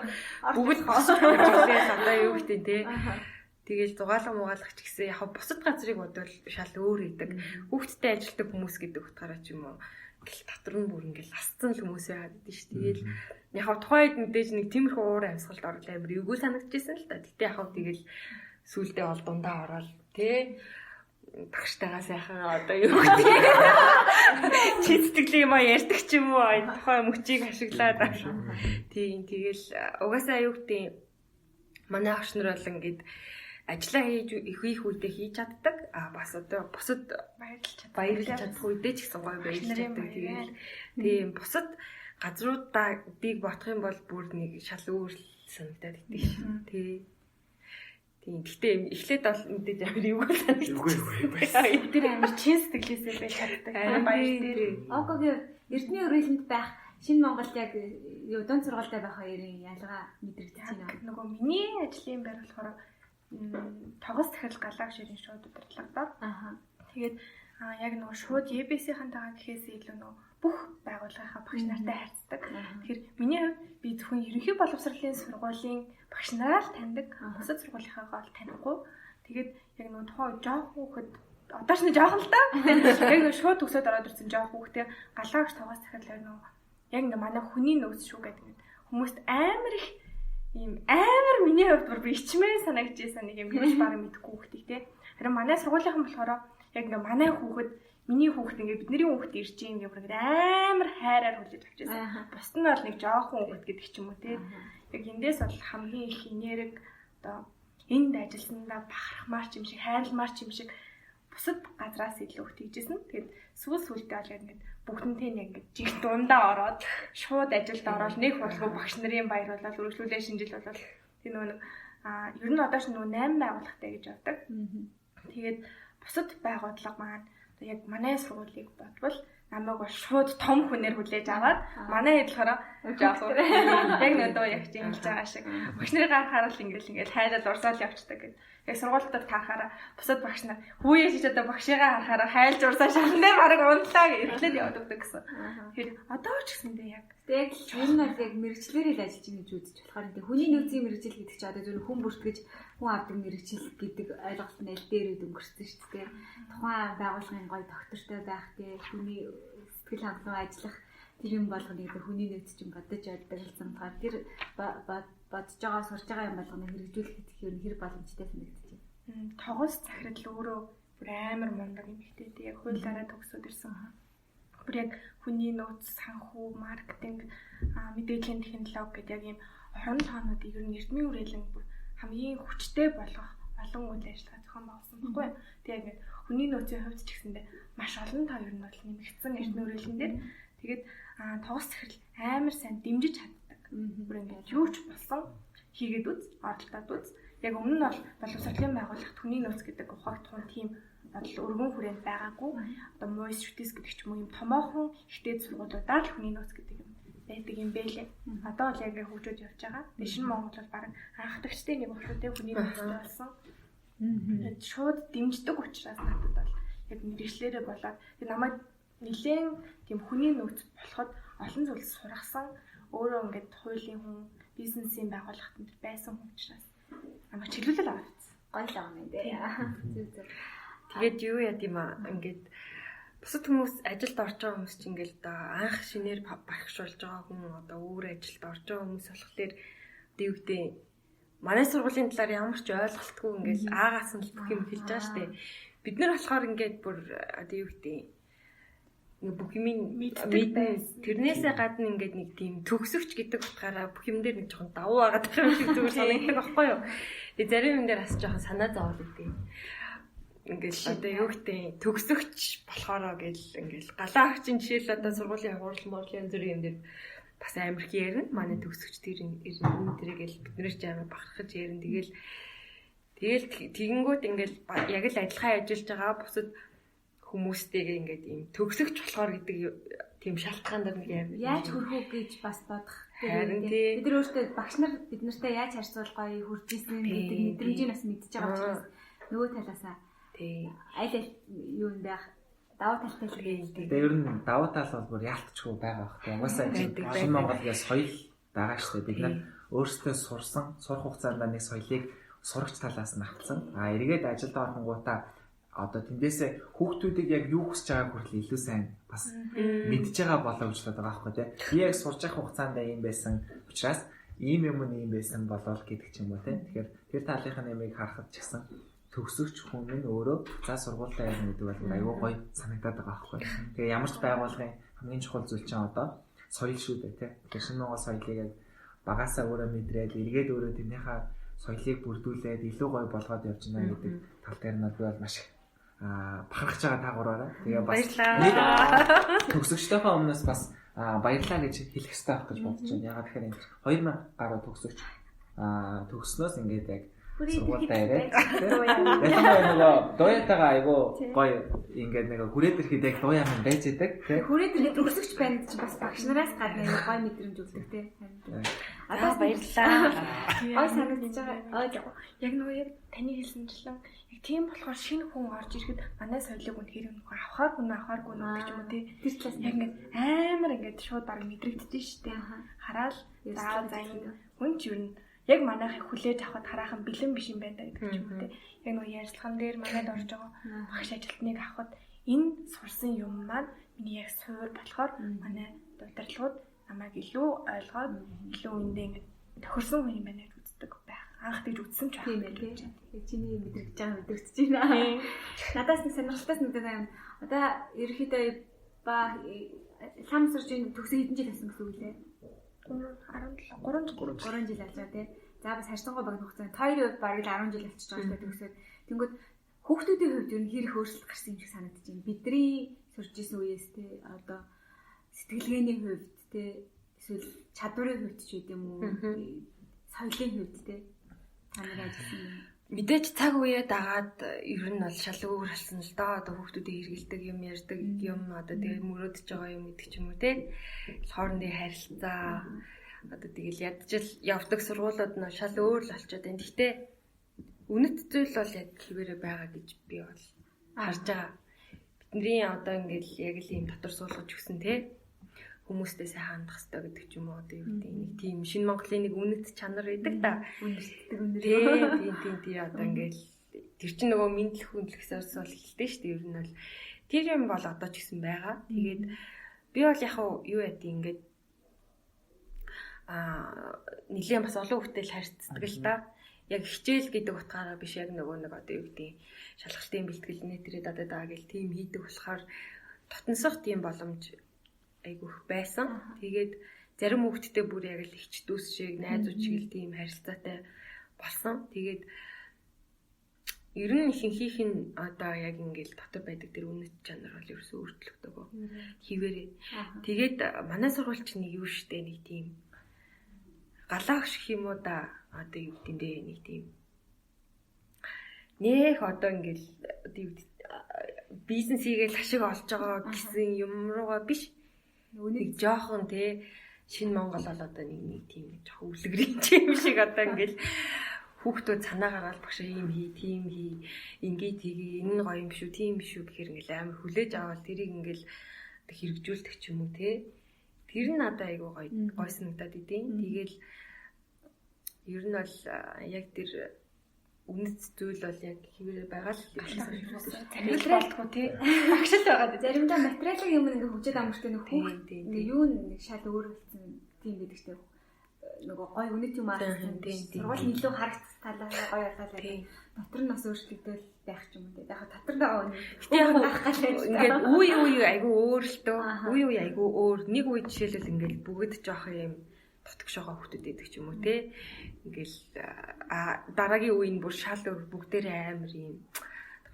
бүгд босчихлээс одоо юу гэдэг те тэгэл зугаалга муугаалах ч гэсэн яг бусад газрыг бодвол шал өөр идэг. Хүүхдтэй ажилтдаг хүмүүс гэдэг утгаараа ч юм уу гэл татвар нь бүр ингээл асцсан л хүмүүс байгаад идэв ш. Тэгэл яг тухайд мэдээж нэг тиймэрхүү уур амьсгалд орлоо амар эвгүй санагдчихсэн л та. Гэтэ яг тэгэл сүулдэ бол дундаа ороод тий багштайгаа сайхан одоо юу гэдэг чи сэтгэлийн юм ярьдаг ч юм уу тухай мөчийг ашиглаад тийм тэгэл угаасаа юу гэдэг манай багш нар бол ингээд ажиллаа хийж их үедээ хийж чаддаг бас одоо бусад баярлж чадах үедээ ч гэсэн гоё баярлж чаддаг тэгэл тийм бусад газруудыг бодох юм бол бүр нэг шал өөр санагдаад идэв шүү. Тийм. Гэтэ эхлээд бол мэдээж амар юу санагдав. Тэр амар чин сэтгэлээсээ байж чаддаг. Баяр дээр. Окогийн Эрдэнэ өрөөлөнд байх Шинэ Монголд яг юу дунд сургуультай байх хоёрын ялгаа мэдрэгдэж байна. Нөгөө миний ажлын байр болохоор тогос захирал галаа ширийн шууд удирдлагадаа. Тэгээд яг нөгөө шууд EBS-ийнхантайгаа гэхээс илүү нөгөө бүх байгууллагынхаа багш нартай харьцдаг. Тэгэхээр миний хувьд би зөвхөн ерөнхий боловсролын сургуулийн багш нараа л таньдаг. Бусад сургуулийнхаагаа л танихгүй. Тэгээд яг нөгөө тухайн жоох хүүхэд одоо ч нэг жоох л да. Яг нөгөө шууд төгсөөд ороод ирсэн жоох хүүхдээ галаагч тогоос захирлаар нөгөө яг ингээ манай хүний нөөц шүү гэдэг. Хүмүүст амар их ийм амар миний хувьд бүр ичмээ санагдчихсан нэг юм хийж бараг мэдгүй хүүхдийг те. Харин манай сургуулийнхан болохоор яг ингээ манай хүүхэд миний хүүхэд ингээ бидний хүүхэд ирж юм гэх бүр амар хайраар хүлээж авчихсан. Бусд нь бол нэг жоохон хүүхэд гэдэг ч юм уу те. Яг эндээс бол хамгийн их энерги одоо энд ажилласандаа бахархмаар ч юм шиг хайрламар ч юм шиг бусад газраас илүү их тийжсэн. Тэгээд сүүлдээ бол яг ингээ бүгднтэй нэг ингээ жиг дундаа ороод шууд ажилд ороод нэг бодлого багш нарын баярлуулаад үргэлжлүүлээ шинжил болол тэр нөгөө ер нь одоо ч нөгөө 8 байгууллагатай гэж явдаг. Тэгээд бусад байгууллага маань одоо яг манай сургуулийг бодвол намайг бол шууд том хүнээр хүлээж аваад манай хэд болохоор жоох яг надад яг тийм хэлж байгаа шиг багш нарын гарахаар л ингээл хайлаад урсаал явцдаг гэдэг. Яг сургуультад таарахаараа бусад багш нар хүүе хийж одоо багшигаа харахаараа хайлж урсаа шалан дээр бараг унтлаа гэж ирлээд яваад өгдөг гэсэн. Тэгэхээр одоо ч гэсэндээ яг яг энэ нь яг мэрэгчлэрээ л ажиллаж байгаа гэж үзэж болохоор энэ хүний нөөцийн мэрэгжил гэдэг чинь одоо зөвхөн хүн бүртгэж хүн авдаг мэрэгжил гэдэг ойлголт нь аль дээрээ өнгөрсөн шүү дээ. Тухайн байгууллагын гоё доктортой байх тий хүний сэтгэл хангалуун ажиллах тэр юм болгоныг хүний нөөц чинь бодож байдаг хэлсэнгээр тэр бодож байгаа сурж байгаа юм болгоныг хэрэгжүүлэх гэх юм хэр боломжтой санагдаж байна. Тогос захирал өөрөө бүр амар мундаг юм ихтэй тий яг хуулиараа төгсөөд ирсэн. Бүр яг хүний нөөц, санхүү, маркетинг, мэдээллийн технологи гэдэг яг ийм орон тоонуудыг ер нь эрдмийн хүрээлэн бүр хамгийн хүчтэй болгох олон үйл ажиллагаа зохион байгуулсан байхгүй юу? Тэгээ яг хүний нөөцийн хувьд ч гэсэндээ маш олон тоо ер нь бол нэмэгдсэн эрдмийн хүрээлэн дээр тэгээд тогос захирал амар сайн дэмжиж чаддаг. Бүр ингээд юу ч болсон хийгээд үз, оролдоод үз. Яг өмнө нь бол боловсролын байгууллага хүний нөөц гэдэг ухаагдсан тийм өргөн хүрээнд байгаагүй. Одоо Moist Shooties гэдэг ч юм уу юм томоохон ихтэй сургуулиудаар л хүний нөөц гэдэг юм байдаг юм бэлээ. Одоо бол яг хөгжөөд явж байгаа. Тэгээ шинэ Монгол бол баг анхдагчтай нэг болохгүй хүний нөөцтэй болсон. Шууд дэмждэг учраас надад бол яг мэрэгчлэрээ болоод тэгээ намайг нэлээд тийм хүний нөөц болоход олон зүйл сургасан. Өөрөө ингээд хуулийн хүн, бизнесийн байгууллагад байсан хүн учраас намайг чиглүүлэл авчихсан. Гоё л юм дээ. Тэгээд юу яа гэм ингээд бусад хүмүүс ажилд орж байгаа хүмүүс чинь ингээл анх шинээр багшуулж байгаа хүн одоо өөр ажилд орж байгаа хүмүүс болохоор дэвгдээ манай сургуулийн талаар ямар ч ойлголтгүй ингээл аагаас нь бүх юм хэлж байгаа штэ. Бид нар болохоор ингээд бүр дэвгдээ бүх юм мэдэн тэрнээсээ гадна ингээд нэг тийм төгсөгч гэдэг утгаараа бүх юм дээр нэг жоохон давуу байгаад байгаа юм шиг зүгээр санагддаг байхгүй юу. Тэгээ зарим юм дээр бас жоохон санаа зовоод идэв. Ингээл одоо юу гэдэг төгсөгч болохоороо гэл ингээл галаагчийн жишээл одоо сургуулийн хуралморлын зүрх юм дээр бас амар их ярина. Манай төгсөгч тэр тэргээл биднэр ч амар бахархаж ярина. Тэгэл тэгэнгүүт ингээл яг л адилхан ажиллаж байгаа бусад хүмүүстэйгээ ингээд ийм төгсөгч болохоор гэдэг тийм шалтгаан дээр нэг яаж хөрхөө гэж бас бодох. Харин бид нар өөртөө багш нар бид нартай яаж харьцуулах гоё хурж исэн гэдэг мэдрэмжийг бас мэдчихэж байгаа учраас нөгөө талаасаа аль юу юм байх давуу талтай л гэж. Тэгээ ер нь давуу тал бол бүр яалтчгүй байгаа байхгүй. Угаасаа шинэ Монголын соёл байгаа шүү дээ. Бид нар өөрсдөө сурсан, сурах хугацаанд нэг соёлыг сурагч талаас нь авсан. Эргээд ажилд орохгоотаа одоо тэндээсээ хүүхдүүдийг яг юу хүсэж байгааг хүртэл илүү сайн бас мэдж байгаа болоо гэж бодож байгаа байхгүй тий. Би яг сурч явах хугацаанд ийм байсан учраас ийм юм ийм байсан болол гэдэг ч юм уу тий. Тэгэхээр тэр талынхаа нэмийг харахад ч гэсэн төгсөгч хүн нь өөрөө за сургуультай явна гэдэг бол аюу гоё санагдаад байгаа байхгүй. Тэгээ ямар ч байгууллагын хамгийн чухал зүйл чинь одоо соёл шүү дээ тий. Тэгэхээр шинэ Монгол соёлыг яг багаасаа өөрөө мэдрээд эргээд өөрөө тэрнийхээ соёлыг бүрдүүлээд илүү гоё болгоод явж байна гэдэг тал дээр нь би бол маш бахархаж байгаа таагуураараа. Тэгээ бас төгсөгчтойхөө өмнөөс бас баярлалаа гэж хэлэх хэрэгтэй байх гэж бодож байна. Ягаад гэхээр 2000 гаруй төгсөгч төгснөөс ингээд яг Сургуультай ирээд нөгөө дуятайгаа айгу гоё ингээд нэг хүрээд ирэхэд яг дуяа минь байж идэг тий. Хүрээд ирэхэд өсөгч байнд чи бас багш нараас гадна нэг гоё мэдрэмж өгдөг тий. Одоо баярлалаа. Ой санагдаж байгаа. Яг нөгөө яг таны хэлсэнчлэн яг тийм болохоор шинэ хүн орж ирэхэд манай соёлыг үнэхээр нөхөр авахааргүй нөх гэж юм уу тий. Тэр талаас яг ингээд амар ингээд шууд баг мэдрэгдэж штэ. Хараал за энэ хүн ч юу яг манайхыг хүлээж авахд хараахан бэлэн биш юм байна гэдэг ч юм уу те. Яг нөгөө ярилцлаган дээр манайд орж байгаа багш ажилтныг авахд энэ сурсан юм маань миний яг суур болохоор манай удирдлагууд намайг илүү ойлгоод илүү үндэ ингэ тохирсон хүн юм байна гэж үздэг байх. Анх тэгж үзсэн ч тийм байх тийм. Яг чиний мэдрэгдэж байгаа мэдрэгдэж байна. Надаас нэг сонирхолтой мэдээ байна. Одоо ерөнхийдөө ба лам суржийн төгсөө хэдэн жил болсон гэсэн үг лээ? 3 жил болж байгаа тий. За бас харьцангуй багт хугацаанд тойрны хувьд бараг л 10 жил болчихж байгаа гэдэг төгсөөд тэнгүүд хүүхдүүдийн хувьд ер нь хэрэг өөрчлөлт гарсан юм шиг санагдаж байна. Бидний сурж исэн үеэс тий одоо сэтгэлгээний хувьд тий эсвэл чадварын хувьд ч үгүй юм уу? Соёлын хувьд тий та нар ажилласан юм. Мэдээж цаг үеэ дагаад ер нь бол шал өөр болсон л доо. Одоо хүүхдүүдийн хэрэгэлдэг юм ярьдаг юм одоо тэгээ мөрөөдөж байгаа юм гэдэг ч юм уу те. Хоорондын харилцаа одоо тэгэл ядчил явдаг сургуулиуд нь шал өөр л болчиход байна. Гэхдээ үнэт зүйл бол яг хэвээрээ байгаа гэж би бол харж байгаа. Бидний одоо ингээл яг л юм дотор суулгаж өгсөн те. Хүмүүстэй сайн хандах хэрэгтэй гэдэг ч юм уу одоо юу гэдэг нэг тийм шинэ Монголын нэг үнэт чанар байдаг да. Үнэсдэг үнэр. Тийм одоо ингээл тэр чинь нөгөө мэдлэх хүндлэхсээс бол хэлдэг шүү дээ. Ер нь бол тэр юм бол одоо ч гэсэн байгаа. Тэгээд би бол яг юу яа ингээд нэлээд бас олон хүүхдтэй харьцдаг л да. Яг хичээл гэдэг утгаараа биш яг нөгөө нэг одоо юу гэдэг шалгалтын бэлтгэл нэтрэд одоо даа гэл тийм хийдэг болохоор тотносох тийм боломж айгүйх байсан. Тэгээд зарим хүүхдтэй бүр яг л ихчдүүс шиг найзууд шиг л тийм харилцаатай болсон. Тэгээд ер нь ихэнхийнх нь одоо яг ингээл дотор байдаг тэр үнэт чанар бол ерөөсөө өөрчлөгдөв. Хിവэрээ. Тэгээд манай сургууль чинь нэг юу штэ нэг тийм галаа гэх юм уу да одоо юу гэдэндээ нэг тийм нэх одоо ингээл бизнес хийгээл ашиг олж байгаа гэсэн юм руугаа биш. Нэг жоохон те шинэ Монгол бол одоо нэг тийм жоохон үлгэрийн юм шиг одоо ингээл хүүхдүүд санаа гаргаад багшаа ийм хий, тийм хий, ингээд хийгээ, энэ гоё юм шүү, тийм биш үү гэхээр ингээл амар хүлээж аваад тэрийг ингээл хэрэгжүүлдэг ч юм уу те. Тэр нь надад айгүй гоё санагдаад идэв. Тэгээл ер нь бол яг тэр үнэт зүйл бол яг хэвээр байгаа л болтгоо тий. Багшил байгаа. Заримдаа материалын юм ингээ хөгжөөд амартай нэг хүүхд юу нэг шал өөр болсон тийм гэдэг чинь нөгөө гой үнэт юм аа. Сургууль илүү харагдсан талаа гоё болоо. Дотор нь бас өөрчлөгдөөл байх ч юм уу. Яг дотор байгаа үнэ. Гэтэ яг ингээд үе айгүй өөрлөлтөө. Үе айгүй өөр. Нэг үе жишээлбэл ингээд бүгд жоох юм дутгш байгаа хүмүүс байдаг ч юм уу те. Ингээл дараагийн үеийн бүр шал өөр бүгдээрээ амар юм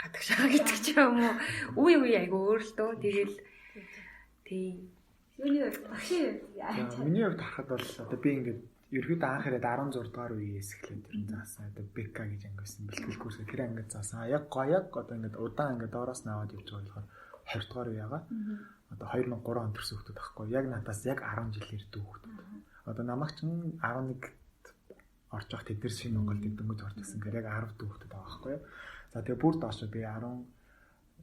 гадагш байгаа гэдэг ч юм уу. Үе айгүй өөр л дөө. Тэгэл тийм. Юуны багшийн миний хувьд харахад бол одоо би ингээд ерөөд анх ирээд 16 дугаар үеэс эхлээд ер нь заасан одоо БК гэж ангисан бэлтгэл курс тэр ангид заасан. Яг гоёг одоо ингээд удаан ингээд доороос наваад явж байгаа болохоор 20 дугаар үеага одоо 2003 он төрсөн хүмүүс байхгүй. Яг надаас яг 10 жил ирдэг хүмүүс. Одоо намайг чинь 11 орж явах тэдэр шинэ Монголд дөнгөж орж ирсэн гэхээр яг 10 дэх хүмүүс байгаа байхгүй. За тэгээ бүр доошо би 10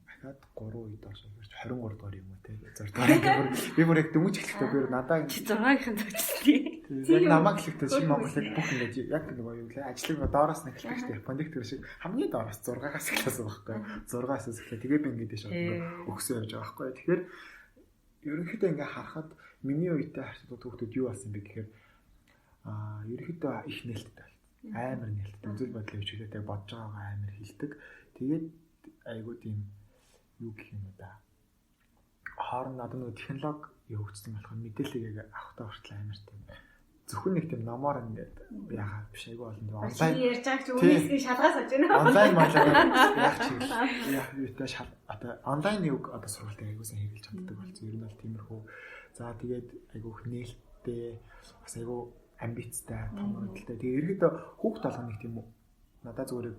дахиад 3 үед орж ирж 23 дугаар юм уу те. 6 дугаар би бүр яг дөнгөж эхлэхдээ би надаа 6-ын зочдтой. Яг намайг хэлэхдээ шинэ Монголыг бүх ингээд яг нөгөө юу лээ ажлыг доороос нь эхлэх хэрэгтэй. Кондуктор шиг хамгийн доороос 6-аас эхлэсэн байхгүй. 6-аас эхлэе. Тэгээ би ингээд шууд өгсөн явж байгаа байхгүй. Тэгэхээр ерөнхийдөө ингээд харахад миний үетэй харьцуулбал хүүхдүүд юу болсон бэ гэхээр ерөнхийдөө их нээлттэй болсон. Амар нээлттэй. Үзэл бодлын хичээлээ бодож байгаагаа амар хилдэг. Тэгээд айгуу тийм юу гэх юм да. Хооронд одоо нөгөө технологи явагдсан болохоор мэдээллийг авахтаа хүртэл амар тийм зөвхөн нэг тийм номоор ингээд яхаа биш айгүй олон тийм онлайн ярьж байгаа ч үнэсгийн шалгаас олж байна. Онлайн болоо яг чиг яг юутай шал одоо онлайн юг одоо сургалтыг айгуусан хэрэгжилж чаддаг болсон. Ер нь бол тиймэрхүү. За тэгээд айгуух нээлттэй бас айгуу амбицтай, том өрөлттэй. Тэгээ ерөөдөө хүүхд толгойн нэг тийм үү. Надад зүгээр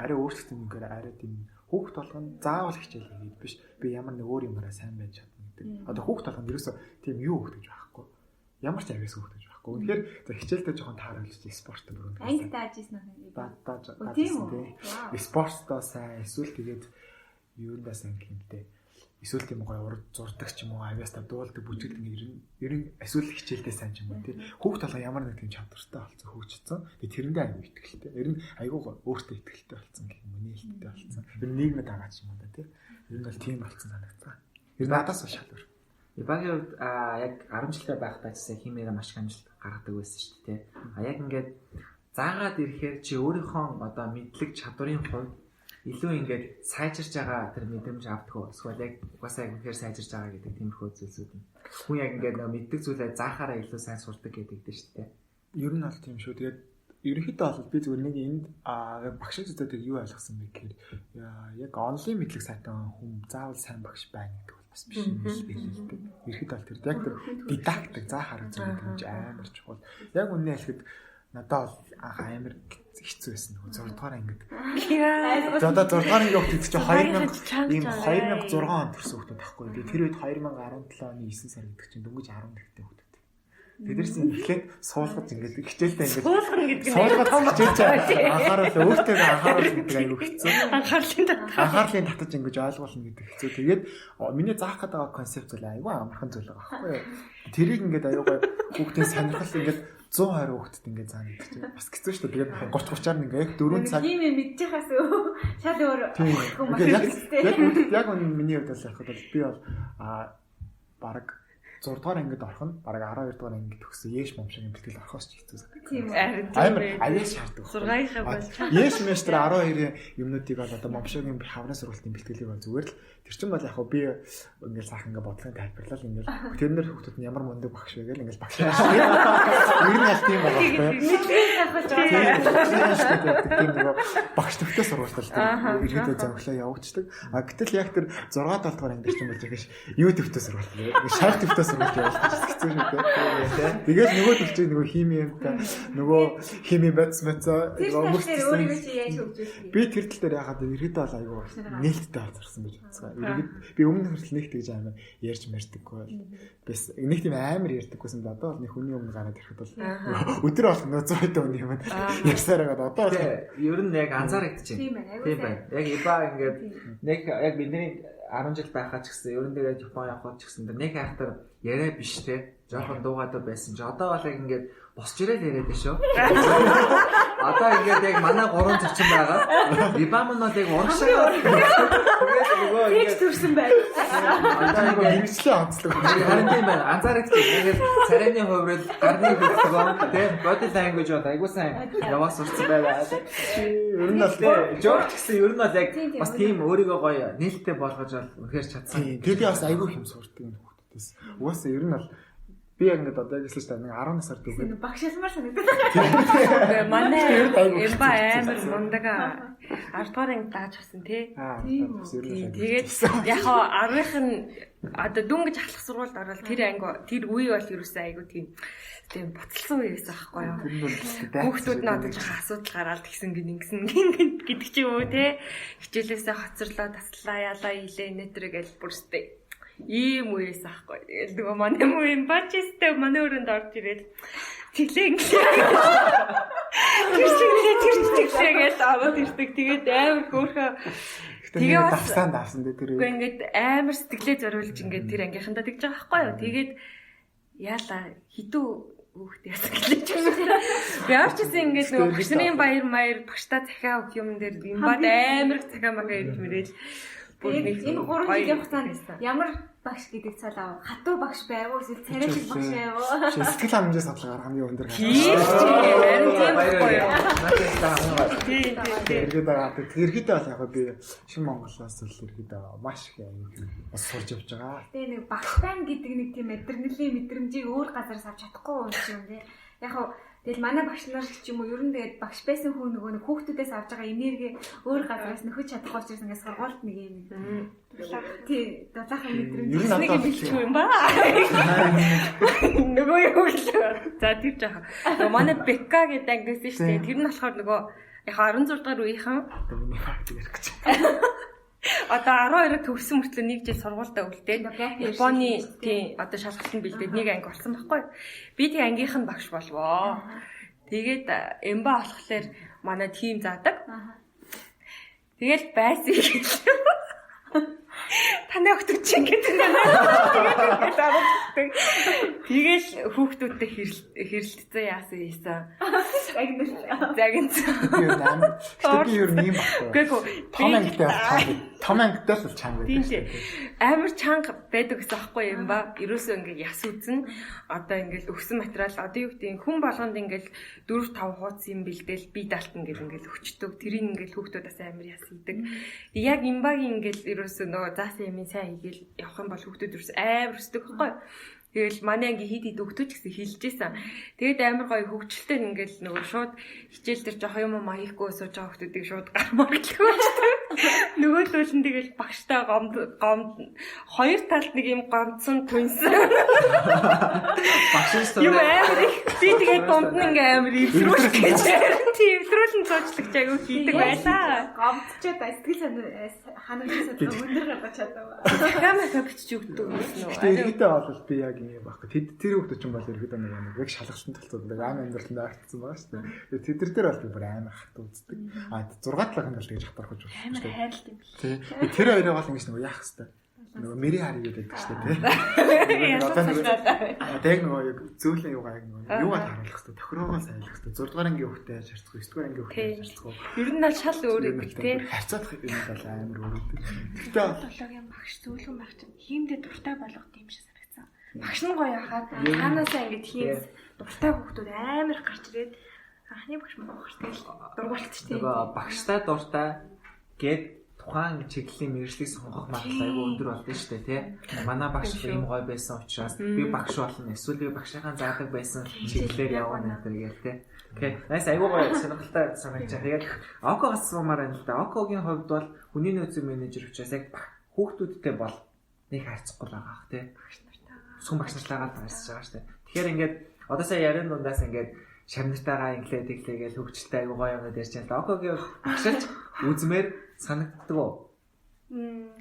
арай өөрчлөлт юмгээр арай тийм хүүхд толгойн заавал хичээл хийгээд биш. Би ямар нэг өөр юмараа сайн байж чадна гэдэг. Одоо хүүхд толгойн ерөөсөө тийм юу хөгтөж байхгүй. Ямар ч авьяас хөгтөж байхгүй. Тэгэхээр за хичээлдээ жоохон тааруулж спортод өргөнө. Анги тааж ийсэн үү? Тааж тийм. Спортоо сайн эсвэл тэгээд юундаа сайн гэмтэй. Эсвэл тийм гоё урд зурдаг ч юм уу авьяастаа дуулдаг бүжгэлдэг ер нь эсвэл хичээлдээ сайн ч юм уу тий. Хүүхд толгой ямар нэг тийм чадвартай болсон хөгжсөн. Тэгээ тэрэндээ аягүй ихтэй. Ер нь аягүй өөртөө ихтэй болсон гэх юм уу нээлттэй болсон. Ер нь нийгмэд байгаа ч юм уу да тий. Ер нь бол тийм болсон санагдсан. Ер нь надаас бол шалгуур. Багийн үед яг 10 жилдээ байхдаа ч химээр маш их амжилт гаргадаг байсан шүү дээ. Яг ингээд заагаад ирэхээр чи өөрийнхөө одоо мэдлэг чадварын хувьд илүү ингээд сайжирч байгаа тэр мэдрэмж авдаг уу? Эсвэл яг угаасаа яг үнэхээр сайжирч байгаа гэдэг тиймэрхүү зүйлсүүд нь. Хүн яг ингээд мэддэг зүйлээ заахаараа илүү сайн сурдаг гэдэг дээ шүү дээ. Ер нь бол тийм шүү. Тэгээд ерөнхийдөө бол би зүгээр нэг энд багш зүйтэй юу ойлгосон бэ гэхээр яг онлайн мэдлэг сайтай хүн заавал сайн багш байна гэдэг бол бас биш юм билээ л дээ. Ерөнхийдөө бол тэр яг тэр дидактик заахаар зүйл гэж амар чухал. Яг үнэ хэлэхэд надад бол анх амар хэцүү байсан нөгөө 6 дугаар ангид. За одоо 6 дугаар анги хөгтөж чи 2006 онд төрсөн хөгтөд байхгүй. Тэр үед 2017 оны 9 сар гэдэг чинь дөнгөж 10 дэх хөгтөд. Тэдэрс эхлээд суулгаж ингээд хичээлдээ ингээд суулгах гэдэг нь суулгаж хичээж анхаарал өөртөө анхаарал гэдэг аюу хэцүү. Анхаарлын татаж ингэж ойлгуулна гэдэг хэцүү. Тэгээд миний заах гэдэг концепт зүйл аюу амархан зүйл байгаа байхгүй юу. Тэрийг ингээд аюу гой хүүхдийн сонирхол ингээд 120 хүүхдэд ингээд заана гэдэг чинь бас хэцүү шүү дээ. Тэгээд 30-30-аар ингээд яг 4 цаг ийм мэдчихээс шал өөр яг миний хувьд бол яг би бол баг 6 дугаар ангид орох нь бараг 12 дугаар ангид төгссөн Еш момшгийн бэлтгэл орохоос ч хэцүү санагдав. Тийм амар авьяас шаарддаг. 6-ийнхаа бол Еш мастер 12-ийн юмнуудыг бол одоо момшгийн хаврын сургалтын бэлтгэлийг бол зүгээр л тэр чинь бол яг хөө би ингээл сайхан ингээ бодлогын тайлбарлал ингээл тэрнэр хүүхдүүд нь ямар мундаг багш вэ гэл ингээл багш. Ер нь аль тийм байгаа байхгүй. Тийм нөгөө багш төвтэй сургалтал иргэдээ зөнгөлөө явуулдаг. Гэтэл яг тэр 6-7 дугаар ангид ч юм бол яг юу төвтэй сургалт. Шал төвтэй сургалт явуулдаг хэцүү шүү дээ. Тэгээд нөгөө төвчийг нөгөө химиэнтэй нөгөө хими бацмацаа өөрийгөө чи яаж хөгжүүлэх вэ? би тэр тал дээр яхаад иргэдээ бол аюу нээлттэй харцарсан гэж бодсон. Иргэд би өмнө хүртэл нэг тэгж амар ярьж мэрдэггүй. Бис нэг тийм амар ярьдаггүйсэн л одоо бол нэг хүний өмнө гараад ирэхэд бол өдөр болгоно 100 тонн юм ярьсаар байгаа. Одоо бол ер нь яг анзаарэгдэж байна. Тийм байна. Яг иба ингээд нэг яг бидний 10 жил байхаа ч гэсэн ер нь тэгээд Япон явхад ч гэсэн нэг хайхтар яриа биш те. Жохон дуугадаг байсан ч одоо бол яг ингээд босч ирэл яриад шүү. Одоо ингээд яг манай 3 зочин байгаа. Ибамнууд яг урагшаа. Тэгээд нөгөө Тэгж төрсөн байг. одоо нэг хэмжлээ онцлог. харин тийм байна. Анзаарэгдэж байна. Тэгээд царайны хувьд гарны хөлтгөө те body language одоо айгуу сайн яваа сурцсан байгаа. Ер нь бол Жорж гэсэн ер нь бол яг бас тийм өөрийгөө гоё нээлттэй болгож үнэхээр чадсан. тэгээд би бас аюу хэм сурдаг юм хүүхдээс. Угаасаа ер нь бол би ингээд одоо яг хэлсэн чинь 10 насаар дүүгээ. Багшаасмаар санагдаад. манай эмба амар мундаг 10 дугаар анги дааж авсан тий. Тэгээд яг 10-ых нь одоо дүн гэж ахлах сургуульд орвол тэр анги тэр үе бол ерөөсөө айгу тийм буцалсан үе байсан байхгүй юу. Хүүхдүүд нь одоо жоохон асуудал гараад тэгсэн ингэсэн гэдэг ч юм уу тий. Хичээлээсээ хоцорлоо таслаа ялаа илээ нэтэр гэж бүрстэй. Ийм үеэс ахгүй. Тэгэл нөгөө манай мөн бачистэй манай өрөөнд орж ирээд тэглээ ингэ. Тэр гэж аваад ирдэг. Тэгээд амар хөөрхөө тэгээ давсан даасан дээ тэр. Үгүй ингээд амар сэтгэлээ зориулж ингээд тэр ангийнхандаа тэгж байгаа байхгүй юу. Тэгээд яалаа хідүү хүүхд яасан гэлээч. Би орчсон ингээд нөгөө гişний баяр маяр багштай захиа өгөх юм дээр юм бод амар захиа магаа ирж мэрэл. Энэ 3 жил явах цаана ямар багш гэдэг цаал аваа. Хатуу багш байв уу? Эсвэл царай шиг багш байв уу? Сэтгэл хангамжаас судалгаар хамгийн өндөр гарсан. Иргэд байгаа. Иргэдээ бол яг би Шинэ Монголоос л иргэдээ маш их бас сурж явж байгаа. Тэгээ нэг багш тань гэдэг нэг тийм адреналин мэдрэмжийг өөр газараас авч чадахгүй юм шиг юм тий. Яг Тэгэл манай багш нар ч юм уу ер нь тэгээд багш байсан хүн нөгөө нэг хүүхдүүдээс авж байгаа энерги өөр газраас нөхөж чадахгүй учраас ингээд сургуульд нэг юм. Тий, дулаахан мэдрэмж нэг бэлчгүй юм ба. Нөгөө юу л. За тэр жаахан. Нөгөө манай Бека гэдэг ангисэн шүү дээ. Тэр нь болохоор нөгөө яхаа 16 дахь үеийнхэн миний факт ярих гэж. Одоо 12-д төгссөн мөртлөө нэг жил сургуультай үлдээд Японы тий одоо шалгалтанд бэлдээд нэг анги орсон байхгүй. Би тэг ангийнх нь багш болвоо. Тэгээд эмба болохоор манай тим заадаг. Тэгэл байсан гэж. Таны өгтөг чинь гэдэг юм. Тэгэл хүүхдүүдтэй хэрэлдсэн яасан ийсэн. Загинцсан. Би юу нэм баггүй. Том ангитай л чанга байдаг. Амар чанга байдаг гэсэн аахгүй юм ба. Ерөөсөө ингээд яс үзэн одоо ингээд өгсөн материал одоо юу гэдэг хүн болгонд ингээд 4-5 хуудас юм бэлдээл би даалтан гэл ингээд өчтөг. Тэрийг ингээд хүүхдүүдээс амар яс хийдэг. Яг имбагийн ингээд ерөөсөө нөгөө заасан юм сайн хийгээл явах юм бол хүүхдүүд ерөөс амар өсдөг байхгүй. Тэгэл манай анги хид өгтөж гэсэн хэлжсэн. Тэгээд амар гоё хөвгчлөлтэй ингээл нөгөө шууд хичээл дээр жоох юм маяхгүй сууж байгаа хүмүүсийг шууд гармаар гэлгүй шүү дээ. Нөгөөлөл нь тэгэл багштай гомд хоёр талд нэг юм гомдсон түнсэн. Багштай юм амар би тэгээд дунд нь ингээм амар илрүүлэх гэж. Тийм илрүүлэн цоочлагч аягүй хийдэг байлаа. Гомдчихэд сэтгэл ханагчсан өндөр гадаа чадав. Камера бичиж өгдөг юм уу? Тэрхтээ бол би яг юм байхгүй. Тэр хүүхдүүд ч юм бол ерөөдөө нэг яг шалгалтын талцууд нэг ам амьдраланд артсан байгаа шүү дээ. Тэд дээр бол би бүр амар хат үздэг. 6 талын л тэгж хатархаж байна. Амар хайрлт юм. Тэр хоёроо бол ингэж нөгөө яах хэвээр. Нөгөө мэри хари гэдэг шүү дээ. Одоо нөгөө яг зөөлөн юугаа яг нөгөө юугаар харуулах хэвээр. Тохироогоо сайлах хэвээр. 6 дугаар ангийн хүүхдээ шаарцгүй, 9 дугаар ангийн хүүхдээ шаарцгүй. Ер нь л шал өөр юм тий. Харьцаах юм бол амар өөр. Тэгтээ болоогийн багш зөөлгөн багш хиймдээ дуртай болгох юм шиг санагдсан. Багш нь гоё яхаад цаанаасаа ингэж хийм дуртай хүүхдүүд амар их гарч ирээд анхны багш мөн багш тэгэл дургуулт ч тийм. Тэгээ багштай дуртай гээд тухайн чиглэлийн мэргэжлийг сонгох магадлал айгүй өндөр болдсон шүү дээ тий. Манай багш ийм гоё байсан учраас би багш болно. Эсвэл би багшийнхаа заадаг байсан чиглэлээр явна гэдэг тий. Окей. Найс айгүй гоё сонирхолтой санагдаж байна. Тэгээд Окогоос сумаар байна л да. Окогийн хувьд бол хүний нөөцийн менежер учраас яг хүүхдүүдтэй бол нэг харьцахгүй байгаа бах тий. Сүм багш нартайгаа харьцаж байгаа шүү дээ. Тэгэхээр ингээд одоо сая ярин дундаас ингээд шамнартайгаа инглээ тэглээгээл хөгжилтэй айгүй гоё юмнууд ярьж байна. Окогийн багшилж үзмээр санагддаг уу?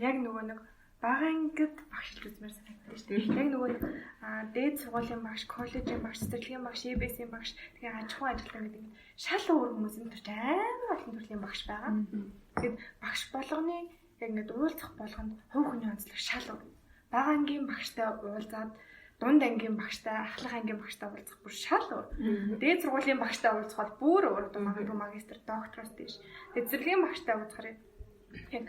Яг нөгөө нэг бага ангид багшилж үзмээр санагддаг шүү дээ. Яг нөгөө нэг дээд сургуулийн багш, коллежийн багш, цэцэрлэгийн багш, EBS-ийн багш, тэгээ аж ахуйн ажилтан гэдэг нь шал өөр хүмүүс юм төрч амар олон төрлийн багш байгаа. Тэгээд багш болгоны яг ингээд уулзах болгонд хувь хүний онцлог шал өөр. Бага ангийн багштай уулзаад дунд ангийн багштай, ахлах ангийн багштай уулзах бүр шал өөр. Дээд сургуулийн багштай уулзахад бүр өөр. Магадгүй магистр, доктороос тийш. Тэгээд цэцэрлэгийн багштай уулзахаар яг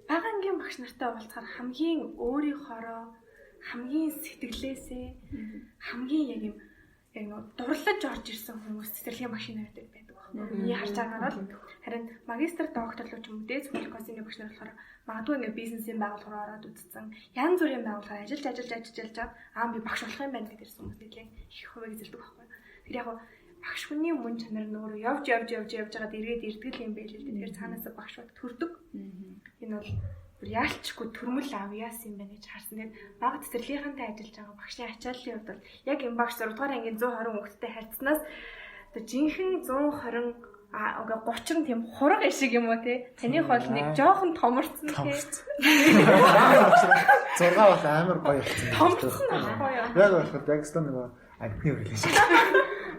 бага ангийн багш нартай уулзахаар хамгийн өөрийнхоороо хамгийн сэтгэлээсээ хамгийн яг юм яг нөө дурлаж орж ирсэн хүмүүс цэцэрлэгийн багшийн найрдаг байдаг байна. Миний харж байгаагаар л харин магистр, докторлуу ч юм уу дээд сургуулийн классын багш нар болохоор магадгүй ингээ бизнесийн байгууллагаар ороод үзсэн. Янз бүрийн байгууллагаар ажиллаж байгаа би багш болох юм байна гэдэг хүмүүс нэлээд их хувийг зэрдэг байхгүй. Тэр яг багш хүний мөн чанар нь өөрөө явж байгаад эргээд ирдэг юм байл л дээ. Тэгэхээр цаанаасаа багшууд төрдөг. Энэ бол бүр яалчгүй төрмөл авьяас юм байна гэж харсан. Тэгээд бага цэцэрлэгийнхэнтэй ажиллаж байгаа багшийн ачааллын хувьд бол яг энэ багш 6 дугаар ангийн 120 хүүхэдтэй харьцснаас одоо жинхэнэ 120 30 тийм хураг ишиг юм уу те таны хол нэг жоохон томорцсон те 6 бол амар гоё болсон. томорцсон гоё яг болоход яг ч нэг амтны үрлээ шиг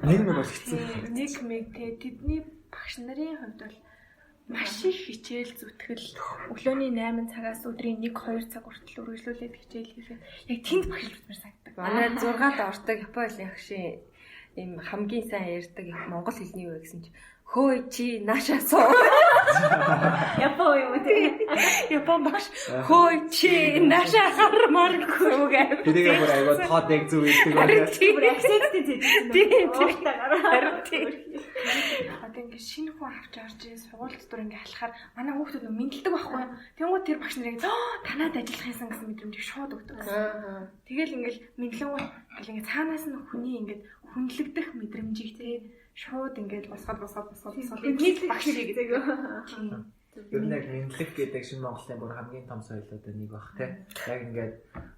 нэг бол хэцүү нэг мэг те тэдний багш нарын хувьд бол маш их хичээл зүтгэл өглөөний 8 цагаас өдрийн 1-2 цаг хүртэл үргэлжлүүлээд хичээл хийхэд яг тэнд багш үзмэр санагдав. Манай 6-д ордог Японы агшийн им хамгийн сайн ярьдаг Монгол хэлний юу гэсэн чи хөөе чи наашаа суу. Япон юм тий. Япон багш хөөе чи наашаа хармаар гэхүүгээ. Тэгээ бүр айгаа тоодыг зүг ийдэг байна. Бүр акценттэй зэжсэн. Одоо ингээд шинэ хүн авч орж сургууль дотор ингээд халахаар манай хүүхдүүд нөө мэдлдэг байхгүй юу? Тэнгууд тэр багш нарыг танаад ажиллах юмсан гэсэн мэдрэмжийг шууд өгдөг гэсэн. Тэгэл ингээд мэдлэнгууд ингээд цаанаас нь хүний ингээд хүндлэгдэх мэдрэмжийг тий шууд ингээд босгоод нэг багш гэдэг. Ер нь яг мэдлэг гэдэг шинэ Монголын бүр хамгийн том соёлуудын нэг баг тий. Яг ингээд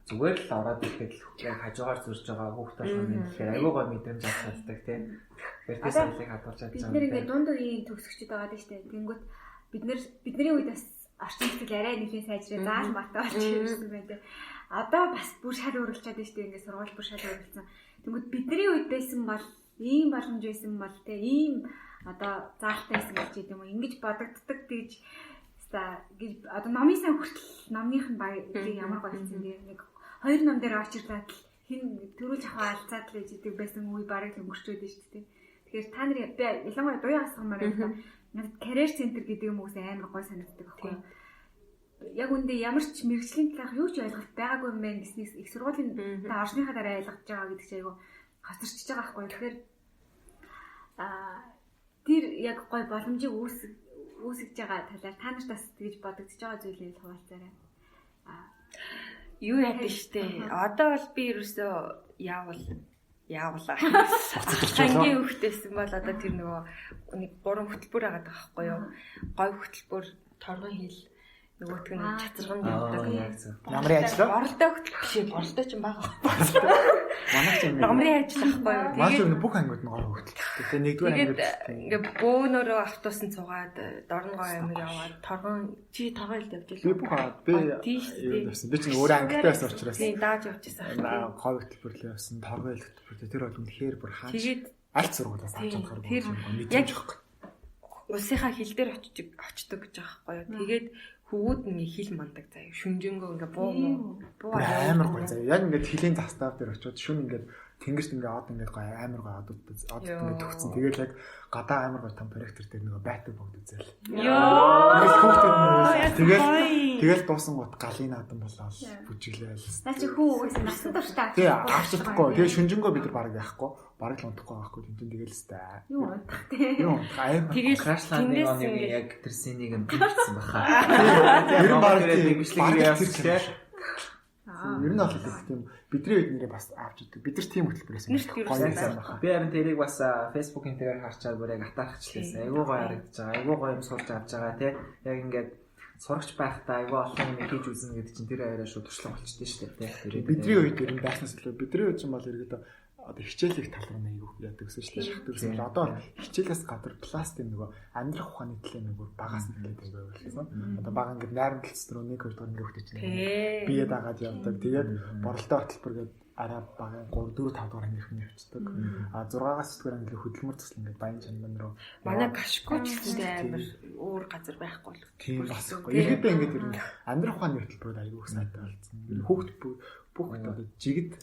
зүгээр л ороод ирэхэд яг хажуугаар зурж байгаа хүүхд болгоны тэгэхээр аюу гой мэдрэмж авч чаддаг тий. Тэр соёлыг хадгалж чадж байгаа. Бид нэр ингээд дунд үеийн төгсөгчд байгаа дээ штэ. Тэнгүүт бидний үед бас орчин нутаг арай нэлийн сайжраа заал матай болж ирсэн байдаг. Одоо бас бүр шал өөрчлөж байгаа штэ. Ингээд сургууль бүр шал өөрчлөсөн. Тэнгүүт бидний үед байсан бол ийм боломж байсан бол тий ийм одоо заалтай байсан гэж юм уу ингэж бодогддог гэж одоо номын сан хүртэл номных нь баяг ямар гоё юм нэг хоёр ном дээр орч ирлээ хин төрүүлж авах алцаад л идэг байсан үе бараг өнгөрчөөд шүү дээ. Тэгэхээр та нар ялангуяа дуяа асуумаар байна. Надад career center гэдэг юм уус амар гоё санагддаг байхгүй юу? Яг үндэ ямар ч мэргэжлийн талаарх юу ч ойлголт байгаагүй юм байна гэснээс их сургуулийн та орчныхаа дараа ойлгож байгаа гэдэг чинь айгу хасарчж байгаа байхгүй юу? Тэгэхээр тэр яг гоё боломжийг үүсгэж байгаа талаар та нарт бас тэгж бодогдож байгаа зүйлийг хуваалцаарай. Юу яадаг штэ. Одоо бол би ерөөсөө яавлаа. Ангийн хөвгтэйсэн бол одоо тэр нөгөө нэг 3 хөтөлбөр агаад байгаа байхгүй юу? Гой хөтөлбөр, торгон хил, нөгөөтг нь чацарганд явдаг. Намрын ажил? Боролтой хөтөлбөр биш, боролтой ч юм байгаа. Манайх ч юм. Намрын ажил ахгүй юу? Маш өнө бүх ангууд нь гоо хөтөлбөр. Тэгээ нэгдүгээр ангууд ингээд бөөнөрөө автобусан цугаад дорнгоо амир яваад торгон чи торгон хилд явж би бүх би юу байсан. Би чинь өөрөө ангитай байсан учраас. Тийм дааж явж байсан. Гоо хөтөлбөрлөө явсан, торгон хил хөтөлбөр. Тэр бол үнэхээр бүр хаач. Тэгээд аль сургуулиас авч чадхаар тэр яг улсынхаа хил дээр очдог гэж байгаа байхгүй юу? Тэгээд хөвгүүд нэг хил мандаг заяа. Шүнжэнгөө ингээ буу амар гоё заяа. Яг ингээд хилийн застав дээр очиод шүн ингээд тэнгэрт ингээ од ингээ гоё амар гоё од ингээ төгцсөн. Тэгээд яг гадаа амар гоё том проектор дээр нөгөө байтаг богд үзэл. Тэгэл дуусан гот галын наадам болоод бүжиглээл. Наа чи хүү угсаа насан турштай. Тий авч чадахгүй. Тэгээ шүнжэнгөө бид нар бараг яахгүй. Бараг л унтахгүй байхгүй. Тэгэл стай. Юу унтах тий. Юу унтах амар. Тэгэл крашландын оны яг тэр сценийг нь бичсэн баха. Ер нь бараг бичлэгийг явуулсан. Ер нь бол тийм бидний үед нэрээ бас авч идэг. Бид нар тийм хөтөлбөрөөс гоё. Би харин тэрийг бас Facebook-ын дээр харчаад бүр яг атаархчлээсэн. Айгуу гоё харагдаж байгаа. Айгуу гоё юм сурч авч байгаа тий. Яг ингээд сурагч байхдаа айгуу олон юм хийж үзнэ гэдэг чинь тэр аяараа шууд туршлага болчихдээ шүү дээ тий. Бидний үед ер нь байснаас илүү бидний үед ч юм бол ерөөдөө одоо хичээлийг тал руу нэг юу яадаг гэсэн чинь шахдаг. Одоо хичээлээс гадар пластик нөгөө амьдрах ухааны төлөө нөгөө багаас нэлээд байвал гэсэн. Одоо бага ингээд найрамдлц руу 1 2 дахь ингээд хөвтөж чинь бие дагаад явдаг. Тэгээд боролтой хөтөлбөр гээд арай багын 3 4 5 дахь ангийнхан явцдаг. А 6-аас 9 дахь англи хөдөлмөр төсөл ингээд баян чандан руу манай гашгууч гэдэг амар өөр газар байхгүй л. Тийм басхгүй. Иргэдээ ингээд ер нь амьдрах ухааны хөтөлбөрөд аягүй сайтай болсон. Хүүхд бүх одоо жигд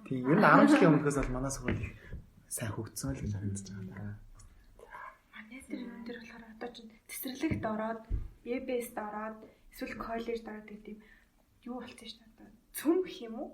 тийм ер нь 10 жилийн өмнөөс бол манай сургууль их сайн хөгжсөн л гэж харагдаж байгаа. Манай тэр болохоор одоо ч цэцэрлэгт ороод, ЕБС-д ороод, эсвэл коллежд ороод гэдэг юу болчихсон шүү дээ. Цөм гэх юм уу?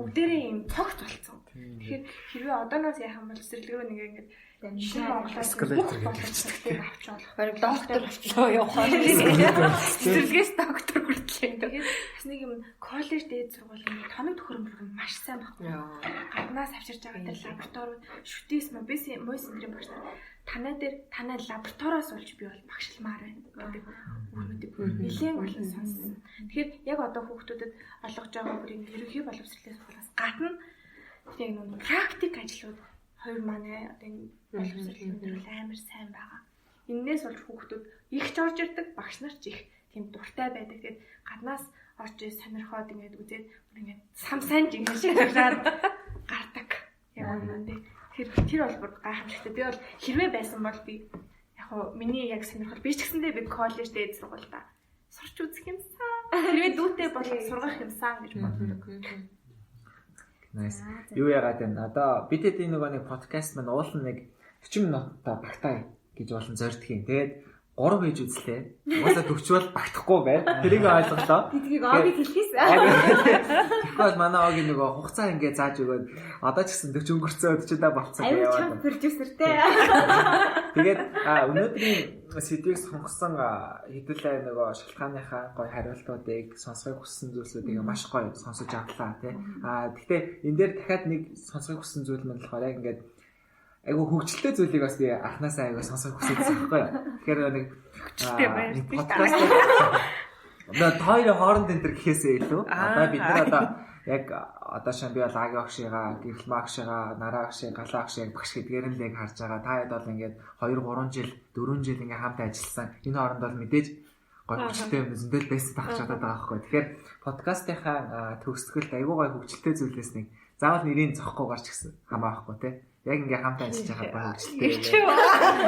Бүгдээрээ юм цогц болцсон. Тэгэхээр хэрвээ одооноос яхан бол цэцэрлэг рүү нэг ингэж шинэ Монголоос бүх боломжтой авч болох. Бараг доктор болчихлоо явахаа. Цэцэрлэгээс доктор хүртлээ. Тэгээд бас нэг юм коллеж дээд сургуулийн тоног төхөөрөмж маш сайн багтана. Гаднаас авчирч байгаа тэр лабораториуд шүтээс мойс энтрийн багш нар танай лабораториос болж би бол багшламаар байна гэдэг үүрүүдийг нэлээд олон сонссон. Тэгэхээр яг одоо хүүхдүүдэд олгож байгаа бүр юм ерөнхий боловсролын сургуулиас гадна яг нэг практик ажлууд хоёр манай одоо энэ боловсролын өдрөл амар сайн байгаа. Иннээс болж хүүхдүүд их ч орж ирдэг, багш нар ч их тийм дуртай байдаг. Тэгээд гаднаас орж сонирхоод ингээд үзээд бүр ингээд самсанж ингээд шаараад гардаг. Яг үнэндээ тэр бол бүр гайхамшигтай. Би бол хэрвээ байсан бол би яг хоо миний яг сонирхол би ч гэсэндээ би коллеж дээд сургуультай сурч үзэх юмсан. Хэрвээ дүүтэй бол сургах юмсан гэж боддог. Nice. Юу яагаад вэ? Одоо бид хэд энэ нэг подкаст маань уулын нэг 40 минутаа багтаа гэж болон зордгийм. Тэгээд 3 байж үзлээ. Уусаа 40 бол багтахгүй бай. Тэрийг ойлголоо. Бидгийг огийг хэлхийсэн. Тэгэхээр манай огийн нөгөө хугацаа ингээ зааж өгөөд одоо ч гэсэн 40 өнгөрцөө 40-аа болцсон Аюу яваад. чам продюсертэй. Тэгээд өнөөдрийн сэдвийг сонгосон хэдүүлээ нөгөө шалтгааныхаа гоё хариултуудыг сонсохыг хүссэн зүйлсүүдийг маш гоё сонсож авлаа тий. Гэхдээ энэ дээр дахиад нэг сонсохыг хүссэн зүйл нь болохоор яг ингээд айгу хөгжилтэй зүйлийг бас анханасаа айгу сонсох хүсэж байгаа байхгүй. Тэгэхээр нэг подкаст хоёрын хооронд энэ төр гэхээсээ илүү одоо бид нар одоо яг одоо шин би бол агийн агшигаа, гэрэл магшигаа, нараа агшиг, галаа агшиг багш гэдгээр нь л яг харж байгаа. Та хэд бол ингээд 2 3 жил, 4 жил ингээд хамт ажилласан. Энэ хооронд бол мэдээж гоё хөгжилтэй юм зөндөл байсан тахч чадаад байгаа байхгүй. Тэгэхээр подкастынхаа төгсгөлд айгу гоё хөгжилтэй зүйлээс нэг заавал нэрийг зохгүй гарч гисэн хамаахгүй тий. Яг ингээ хамт ажиллаж байгаа хөгжилтэй.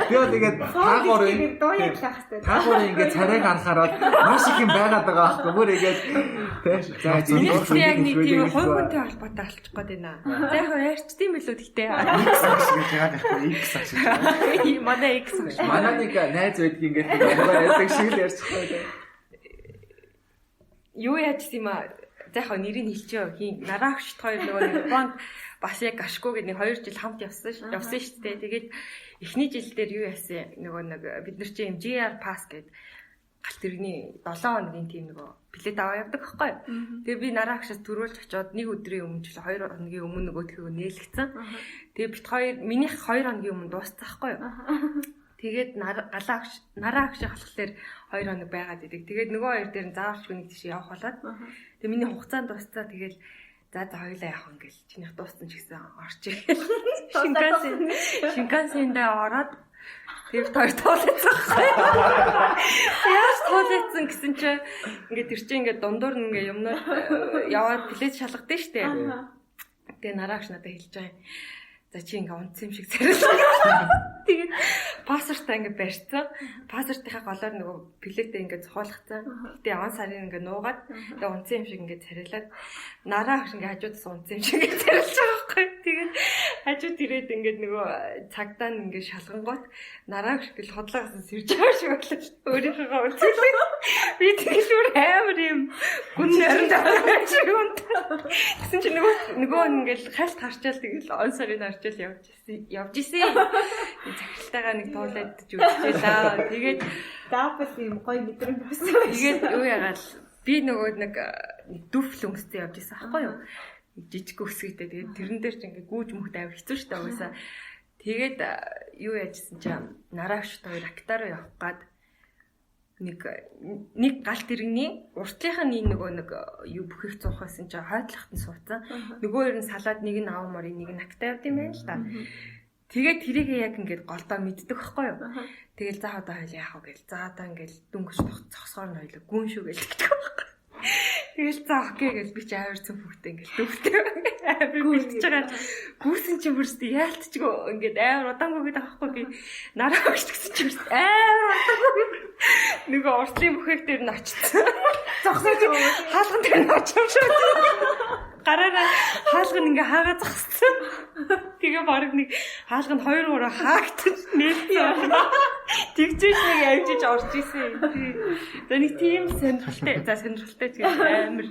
Тэгээ тэгээд таагуурын дуу ядлах хэрэгтэй. Таагуурын ингээ царайг харахаар маш их юм байгаад байгаа байхгүй. Бүр ингээд тий. За зөвхөн яг нэг тийм хувь хүнтэй холбоотой алчих гээд байна. За яг ярьчдсан билүү гэхдээ. гэж яагаад байхгүй X агш. Манай X агш. Манай нэг найз байдгийг ингээд ярьдаг шиг л ярьчих байлаа. Юу яажсан юм аа? За яг нэрийг хэлчихөө. Хин нараагчд хоёр нөгөө нэг бонд бас яг ашгүй гэдэг нэг 2 жил хамт явсан шүү дээ. Тэгээд эхний жил дээр юу яасан нөгөө нэг бид нар чинь GR pass гэдэг галт тэрэгний 7 хоногийн тийм нөгөө билет аваа явдаг байхгүй. Тэгээ би нараагчаас төрүүлж очиод нэг өдрийн өмнө ч 2 хоногийн өмнө нөгөөдхөө нээлгцэн. Тэгээ бит хоёр минийх 2 хоногийн өмнө дууссан байхгүй. Тэгээд нараагч болохоор 2 хоног байгаад идэг. Тэгээд нөгөө хоёр дээр нь заавалч нэг тийш явах болоод. Тэгээ миний хугацаанд дуусцаа тэгээд за хоёлаа явах ингээл чинийх дууссан ч гэсэн орч ирэл. Шинкансендээ ороод тэгээд хоёр туулцсан байхгүй. Яаж туулцсан гэсэн чинь ингээд тэр чинь ингээд дундуур нь ингээд юмнууд яваад плэт шалгадсан шүү дээ. Тэгээ нараагч надад хэлж байгаа. За чи ингээ унтсан юм шиг царилсан. Тэгээд пассвортаа ингээ барьцсан. Пассвортынхаа голоор нөгөө плетээ ингээ зохиолгоцсон. Гэтэ он сарын ингээ нуугаад тэгээ унтсан юм шиг ингээ царилаад нараа ингээ хажуудаас унтсан юм шиг ингээ царилж байгаа байхгүй. Тэгээд хажууд ирээд ингээ нөгөө цагдаа нь ингээ шалгангууд нараа гэл хотлоогоос сэрж байгаа шиг боллоо. Өөрийнхөө унтсан. Би тэгшүүр амар юм гүн нэрэн байгаа шиг унтсан. Гэсэн чи нөгөө ингээл хальт харчаал тэгэл он сарын явж исэн. Захиралтайгаа нэг туулаад үзчихлээ. Тэгээд дапл юм гоё мэдрэмж байсан. Тэгээд юу яагаад би нөгөө нэг дүфл өнгөстэй явж исэн аахгүй юу? Жижиг өсгийтэй. Тэгээд тэрэн дээр ч ингээ гүүж мөхд авир хэцүү шттэ угаасаа. Тэгээд юу яажсэн чинь нараагч хоёр актараа явах гад нэг галт тэрэгний уртлынхаа нөгөө нэг юу бүхийг цуух байсан чинь хойдлохт нь суудсан. Нөгөө хоёр нь салаад нэг нь аав морын нэг нь актаа явд юм байна л да. Тэгээд тэрийг яг ингээд голдоо мэддэг байхгүй юу. Тэгэл за одоо хоёул яах вэ гээл. За одоо ингээд дүнгэж зогсгоор нь хоёул гүн шүү гээл гэдэг байхгүй. Тэгэл за окей гээл би чи авирсан хүүхдээ ингээд дөвтэй авир бэлтэж байгаа. Гүүсэн чи бүрст яалтчгүй ингээд авир удаангүй гэдэг байхгүй би нараа өгч гэсэн чи бүрст авир удаангүй нөгөө уртлын бүхээг дээр нь очсон. Зогсож хаалган дээр нь очив шүү. Гараараа хаалган ингээ хаагаа зогссон. Тэгээ баг нэг хаалганд 2 3 хаагтаж нээлсэн. Тэгжиж нэг авчиж орж исэн. За нэг тийм сонирхолтой ч амар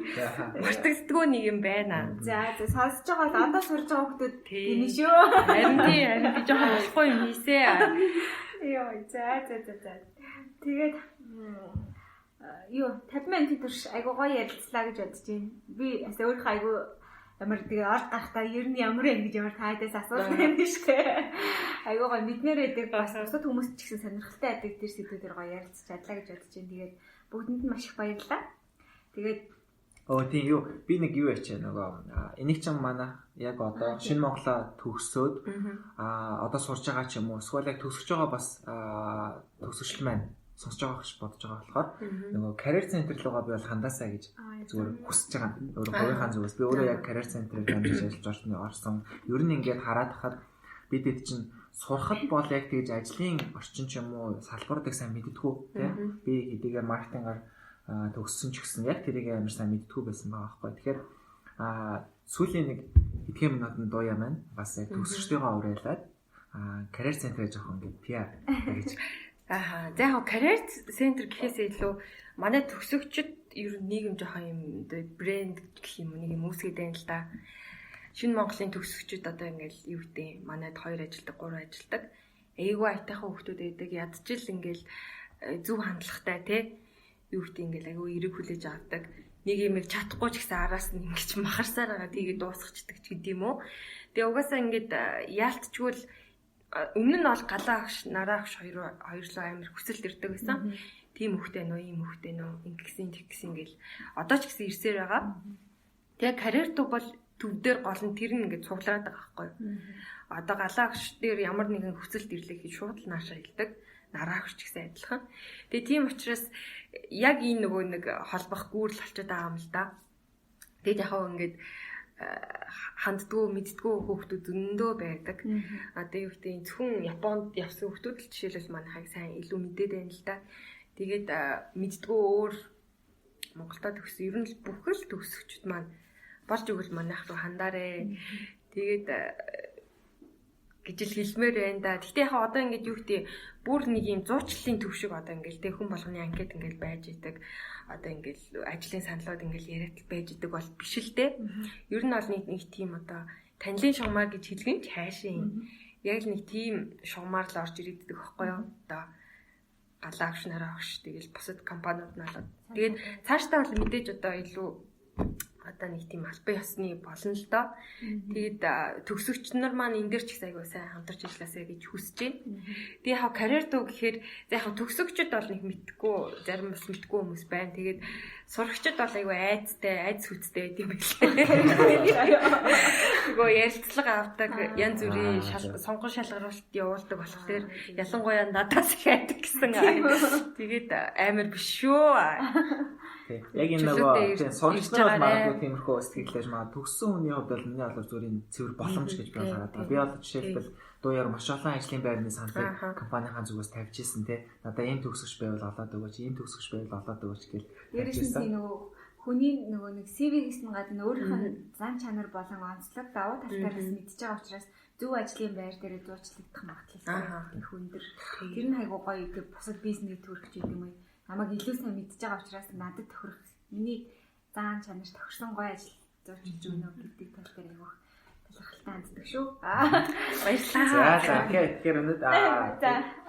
мартагддгүй нэг юм байна. За сонсож байгаа бол одоо сурж байгаа хүмүүс тийм шүү. Харин би жоохон болохгүй юм хийсэ. Йоо за. Тэгээд юу 50 минут турш айгуу гоё ярилцлаа гэж бодож байна. Би өөрийнхөө айгуу ямар тэгээ орд гарахтаа ер нь ямар юм гэж ямар таадаас асуух юм биш үү? Айгуу гоё мэднээр эдэг бас бусад хүмүүс ч гэсэн сонирхолтой байдаг тэр сэдвүүдээр гоё ярилцж чадлаа гэж бодож байна. Тэгээд бүгдэнд нь маш их баярлалаа. Тэгээд тийм юу би нэг юу ячаа нөгөө энийг ч манай яг одоо шинэ Монголоо төгсөөд одоо сурж байгаа ч юм уу эсвэл яг төгсөж байгаа бас төгсөгчл маань сонсож байгаа гэж бодож байгаа болохоор нөгөө career center руугаа би бол хандаасаа гэж зүгээр хүсэж байгаа. Өөрөө хоёрхан зүгээс би өөрөө яг career center-ыг ажиллаж орсон. Ер нь ингээд хараад хахад бид чинь сурахад бол яг тэгж ажлын орчин ч юм уу салбаруудыг сайн мэддэггүй тийм би хэдийгээр маркетингаар төгссөн ч гэсэн яг тэрийг амар сайн мэддэггүй байсан байгаа байхгүй. Тэгэхээр сүүлийн нэг хэдхэн минутын дуу юм байна. Бас яг төгсөгчдийнхөө уриалаад career center-ыг жоох ингээд PR гэж Аа. За яг карьер центр гэхээсээ илүү манай төгсөгчд ер нь нийгэм жоохон юм брэнд гэх юм нэг юм үүсгээд байна л да. Шинэ Монголын төгсөгчд одоо ингээл юу гэдэг манайд 2 ажилдаг, 3 ажилдаг. Эйгүү айтайхан хүмүүс байдаг. Ядчил ингээл зөв хандлагатай те юу гэдэг ингээл айгүй эрэг хүлээж авдаг. Нэг юм чадахгүй ч гэсэн араас нь ингэж махарсаар байгаа тийгээ дуусгачдаг ч гэдэм үү. Тэгээ угаасаа ингээд яалтчгүй л өмнө нь бол галаа агш, нараа агш хоёрлоо амир хүсэлт ирдэг байсан. Тийм хөхтэй нөө, ийм хөхтэй нөө, ингэсэн тэгсэн гэл одоо ч гэсэн ирсээр байгаа. Тэгээ карьер төв бол төв дээр гол нь тэр нь ингээд цуглаад байгаа байхгүй юу. Одоо галаа агш дээр ямар нэгэн хүсэлт ирлээ гэж шууд л наашаа хэлдэг. Нараа агш ч гэсэн адилхан. Тэгээ тийм учраас яг энэ нөгөө нэг холбох гүүрэл болчиход байгаа юм л да. Тэгээд яхаа ингээд ханддгүй мэддгүй хүүхдүүд зөндөө байдаг. Одоо юу гэдэг нь зөвхөн Японд явсан хүүхдүүд л жишээлбэл манайхыг сайн илүү мэдээд байна л да. Тэгээд мэддгүй өөр Монголда төгссөн ер нь л бүх л төгсөгчд маань болж өгөл манайх руу хандаарэ. Тэгээд гэж л хэлмээр байна да. Гэтэ яхаа одоо ингээд юу гэдэг бүр нэг юм зуучлалын төв шиг одоо ингээд тэг хүн болгоны анкет ингээд байж идэг. Одоо ингээд ажлын саналууд ингээд яриад байж идэг бол биш л дээ. Ер нь бол нэг тийм одоо танилын шугамар гэж хэлгэн ч хайшин. Яг л нэг тийм шугамар л орж ирээд байдаг байхгүй юу? Одоо галаа агш нараа агш тэгэл бусад компаниуд нь болоод. Тэгээд цаашдаа бол мэдээж одоо илүү одоо нэг тийм албан ёсны болно л доо. Тэгээд төгсөгч нар маань энэ дээр ч их айгуу сайн хамтарч ажилласаа гэж хүсэж байна. Тэгээ яг карьер төв гэхээр за яг төгсөгчд бол нэг мэдгүй зарим бас мэдгүй хүмүүс байна. Тэгээд сурагчид бол айгуу айц хүчтэй байт юм билээ. Тэгөө ярилцлага авдаг янз бүрийн сонгон шалгаруулалт явуулдаг болохоор ялангуяа надаас их айдаг гэсэн. Тэгээд амар биш шүү. Яг энэ нөгөө сурагч нар бол магадгүй тиймэрхүү сэтгэлээр маа төгссөн хүний хувьд бол миний бол зүгээр энэ цэвэр боломж гэж би хараад. Би бол жишээлбэл дууяар маш олон ажлын байрны саналыг компанийн зүгээс тавьж ирсэн те. Надаа энэ төгсөгч байвал олоод өгөөч, энэ төгсөгч байвал олоод өгөөч гэж. Ерөөс нь нөгөө хүний нөгөө нэг CV-гээс нь гадна өөрийнх нь зан чанар болон онцлог давуу талтаараас мэдж байгаа учраас зөв ажлын байр дээр зуучлагдах магадлал их өндөр. Тэр нь хайгуу гоё их бусад бизнес төрөх гэдэг юм уу? Намайг илүү сайн мэдж байгаа учраас надад тохирох миний зан чанар тохирсон гоё ажил зурчилж өгнө гэдэг тал дээр айгуух талархалтай ханддаг шүү. Баярлалаа. За тэгэхээр өнөөдөр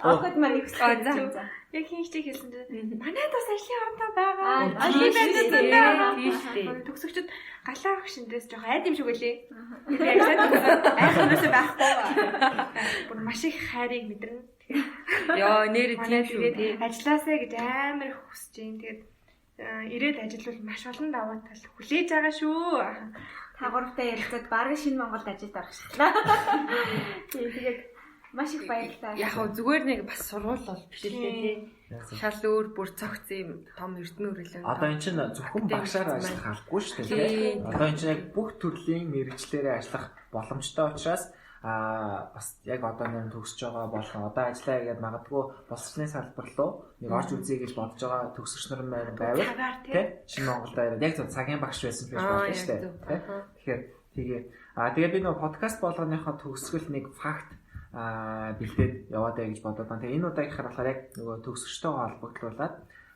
Огт маань их сайн. Яг хин хичээл хэлсэн чинь манайд бас ажлын орондоо байгаа. Ажлын байрнууд байгаа. Төгсөгчд галаа авах шиндээс жоох айд юм шиг үлээ. Айхнаас байхгүй. Бүр маш их хайрыг мэдэрнэ. Яа нэр тийм шүү. Ажилласаа гэж амар их хүсэж байна. Тэгээд ирээд ажиллавал маш олон давуу тал хүлээж байгаа шүү. Та гуравтай ярилцаад бараг шинэ Монголд ажилд орох шатлаа. Тэгээд маш их баярлалаа. Яг хөө зүгээр нэг бас сургууль бол биш л дээ. Шал өөр бүр цогцсон юм том эрдэнэ үрэлэн. Одоо эн чинь зөвхөн багшаар ажиллах албагүй шүү дээ. Одоо эн чинь яг бүх төрлийн мэргэжлэрээ ажиллах боломжтой учраас бас яг одоо нэр төгсөж байгаа болон одоо ажиллаа гэдээ магадгүй боловсролын салбар руу нэг орж үзье гэж бодож байгаа төгсөгч нар байвал тий шинэ Монголд яг цагийн багш байсан гэж болно шүү дээ. Тэгэхээр тэгээ би нөгөө подкаст болгоныхоо төгсгөл нэг факт бэлдээд яваад бай гэж бодоод байна. Тэгээ энэ удаагийнхаар болохоор яг нөгөө төгсөгчтэйгээ холбогдлуулаад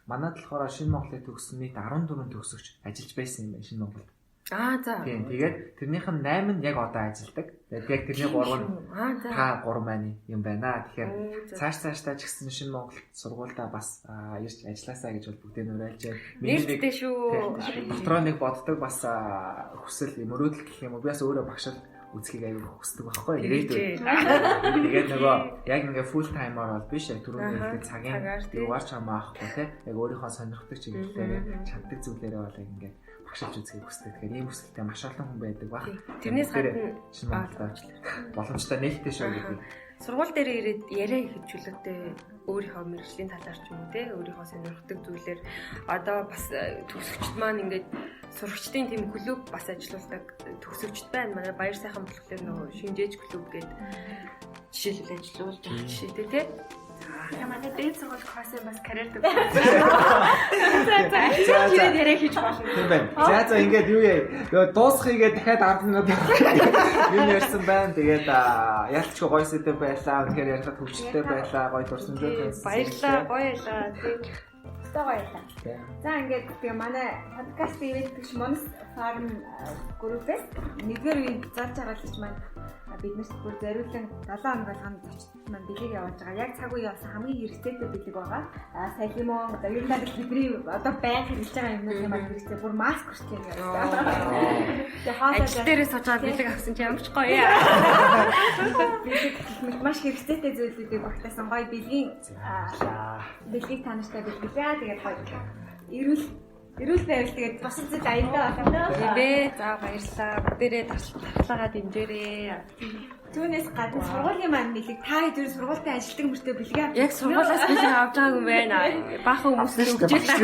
манайд болохоор шинэ Монголын төгссөн нийт 14 төгсөгч ажиллаж байсан юм байна шинэ Монголд. За. Тийм. Тэгээд тэрнийх нь 8 нь яг одоо ажилладаг. Тэгээд яг тэрний 3 нь та 3 маань юм байна. Тэгэхээр цаашдаа ч гэсэн шинэ Монголд сургуультай бас ирж ажилласаа гэж бол бүгдээ уриалж байна. Нэртэй шүү. Дотроо нэг боддог бас хүсэл мөрөөдөл гэх юм уу. Би бас өөрөө багшаал үзхийг аягүй хүсдэг байхгүй ирээдүйд. Тэгээд нөгөө яг ингээ full timer бол биш яг түрүүний хэлдэг цагийн юугаар ч хамаахгүй те. Яг өөрийнхөө сонирхдаг чиглэлээр чаддаг зүйлээрээ бол яг ингээ багшилж үзхийг хүсдэг. Тэгэхээр ийм хүсэлтэй маш олон хүн байдаг баг. Тэрнээс гадна шинэ Монголд боломжтой нээлттэй шүү гэдэг. Сургууль дээр ирээд яриа хийх чөлөөтэй өөрийнхөө мэргэжлийн талаар ч юм уу те өөрийнхөө сонирхдаг зүйлээр одоо бас төгсөгчд маань ингээд сурагчдын тийм клуб бас ажиллаулдаг төгсөгчд байна. Манай баяр сайхан болохоор нөгөө шинжээж клуб гэдэг жишээлбэл ажиллуулж байгаа жишээтэй те. Манай дээд сургууль классын бас карьертэй. За яриа хийж болно. Тийм байна. За ингээд юу яа. Нөгөө дуусхийгээ дахиад 10 минут юм ярьсан байна. Тэгээд ялцгүй гоё сэдв байлаа. Үнэхээр ярихад хөвчтэй байлаа. Гоё дурсамжтай байсан. Баярлалаа. Гоё байлаа. Өстой баярлалаа. За ингээд тэгээ манай подкаст ивент гэж Monus Farm группээс нэгдүгээр үеийн зарж хараалж маань биднэрт бүр зориулсан 7 хоног болгоно зочдод маань бэлэг явуулж байгаа. Яг цаг үеийн болсон хамгийн хэрэгцээтэй бэлэг байгаа. Салимон одоо ер нь л бидний одоо байнг хэрэгж байгаа юмнууд маань хэрэгцээ бүр маск хүртэл юм яа. Тэгээ хаалаа дээрээ суугаад бэлэг авсан чи ямар ч гоё яа. Бэлэг маш хэрэгцээтэй зүйлүүдийг багтаасан гоё бэлгийг та нартай бэлгэлээ. Тэгээд гоё эрүүл байвал тэгээд бас зүйл аяндаа байна. Бэ. За баярлалаа. Бүгдээрээ таслаагаа дэмжээрэй. Түүнээс гадна сургуулийн маань бэлэг та хэдвэр сургуультай ажилтдаг мөртөө бэлгээ авч. Яг сургуулиас бэлэг авч байгаагүй юм байна. Баахан хүмүүс өгч байгаа.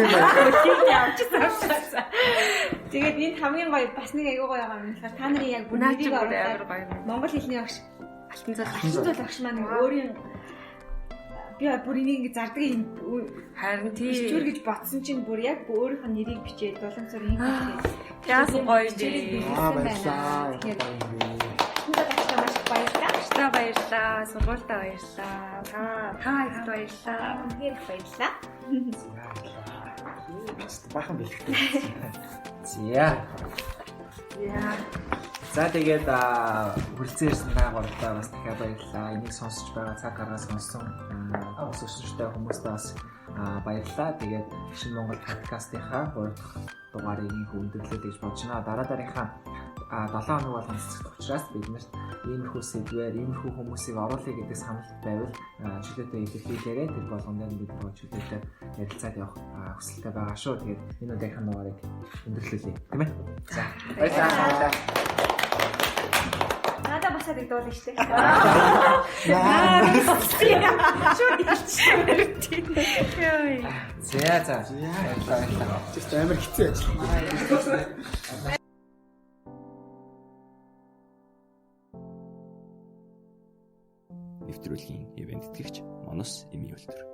Тэгээд энд хамгийн гоё бас нэг аягүй гоё байгаа юм. Та нарын яг бүр нэрийг оруулаад Монгол хэлний багш Алтан цол багш маань өөрийн би бүр энийг ингэ зардаг юм харин тий чүр гэж ботсон чинь бүр яг өөрийнх нь нэрийг бичээд уламжлаар ийм хэлээ. яас гоё дээ. Баярлалаа. Баярлалаа. Баярлалаа. Сургуультаа баярлалаа. Та баярлалаа. Үнээр баярлалаа. Бахан бэлгтэй. За тэгээд хүрэлцэн ирсэн байгууллагаа бас дахиад баярлалаа. Энийг сонсож байгаа цаг гаргаж сонссон өсвөрчтэй хүмүүстээ бас баярлалаа. Тэгээд Шинэ Монгол подкастынхаа 3 дахь дугаарыг өндөрлөө гэж бодож байна. Дараагийнхаа 7 хоног болгон цэцэх учраас биднэрт иймэрхүү сэдвээр иймэрхүү хүмүүсийг оруулъя гэдэг санал байвал чөлөөтэй илэрхийлээрэй. Тэр болгонд бид чөлөөтэй ярилцаад явах хүсэлтэй байгаа шүү. Тэгээд энэ удаагийн дугаарыг өндөрлүүлье. Тийм ээ. За баярлалаа. Надаа басаад игдуулна штэ. За. Just амар хэцүү ажил. Нэвтрүүлгийн ивент тэтгэгч Monus Emi Ultra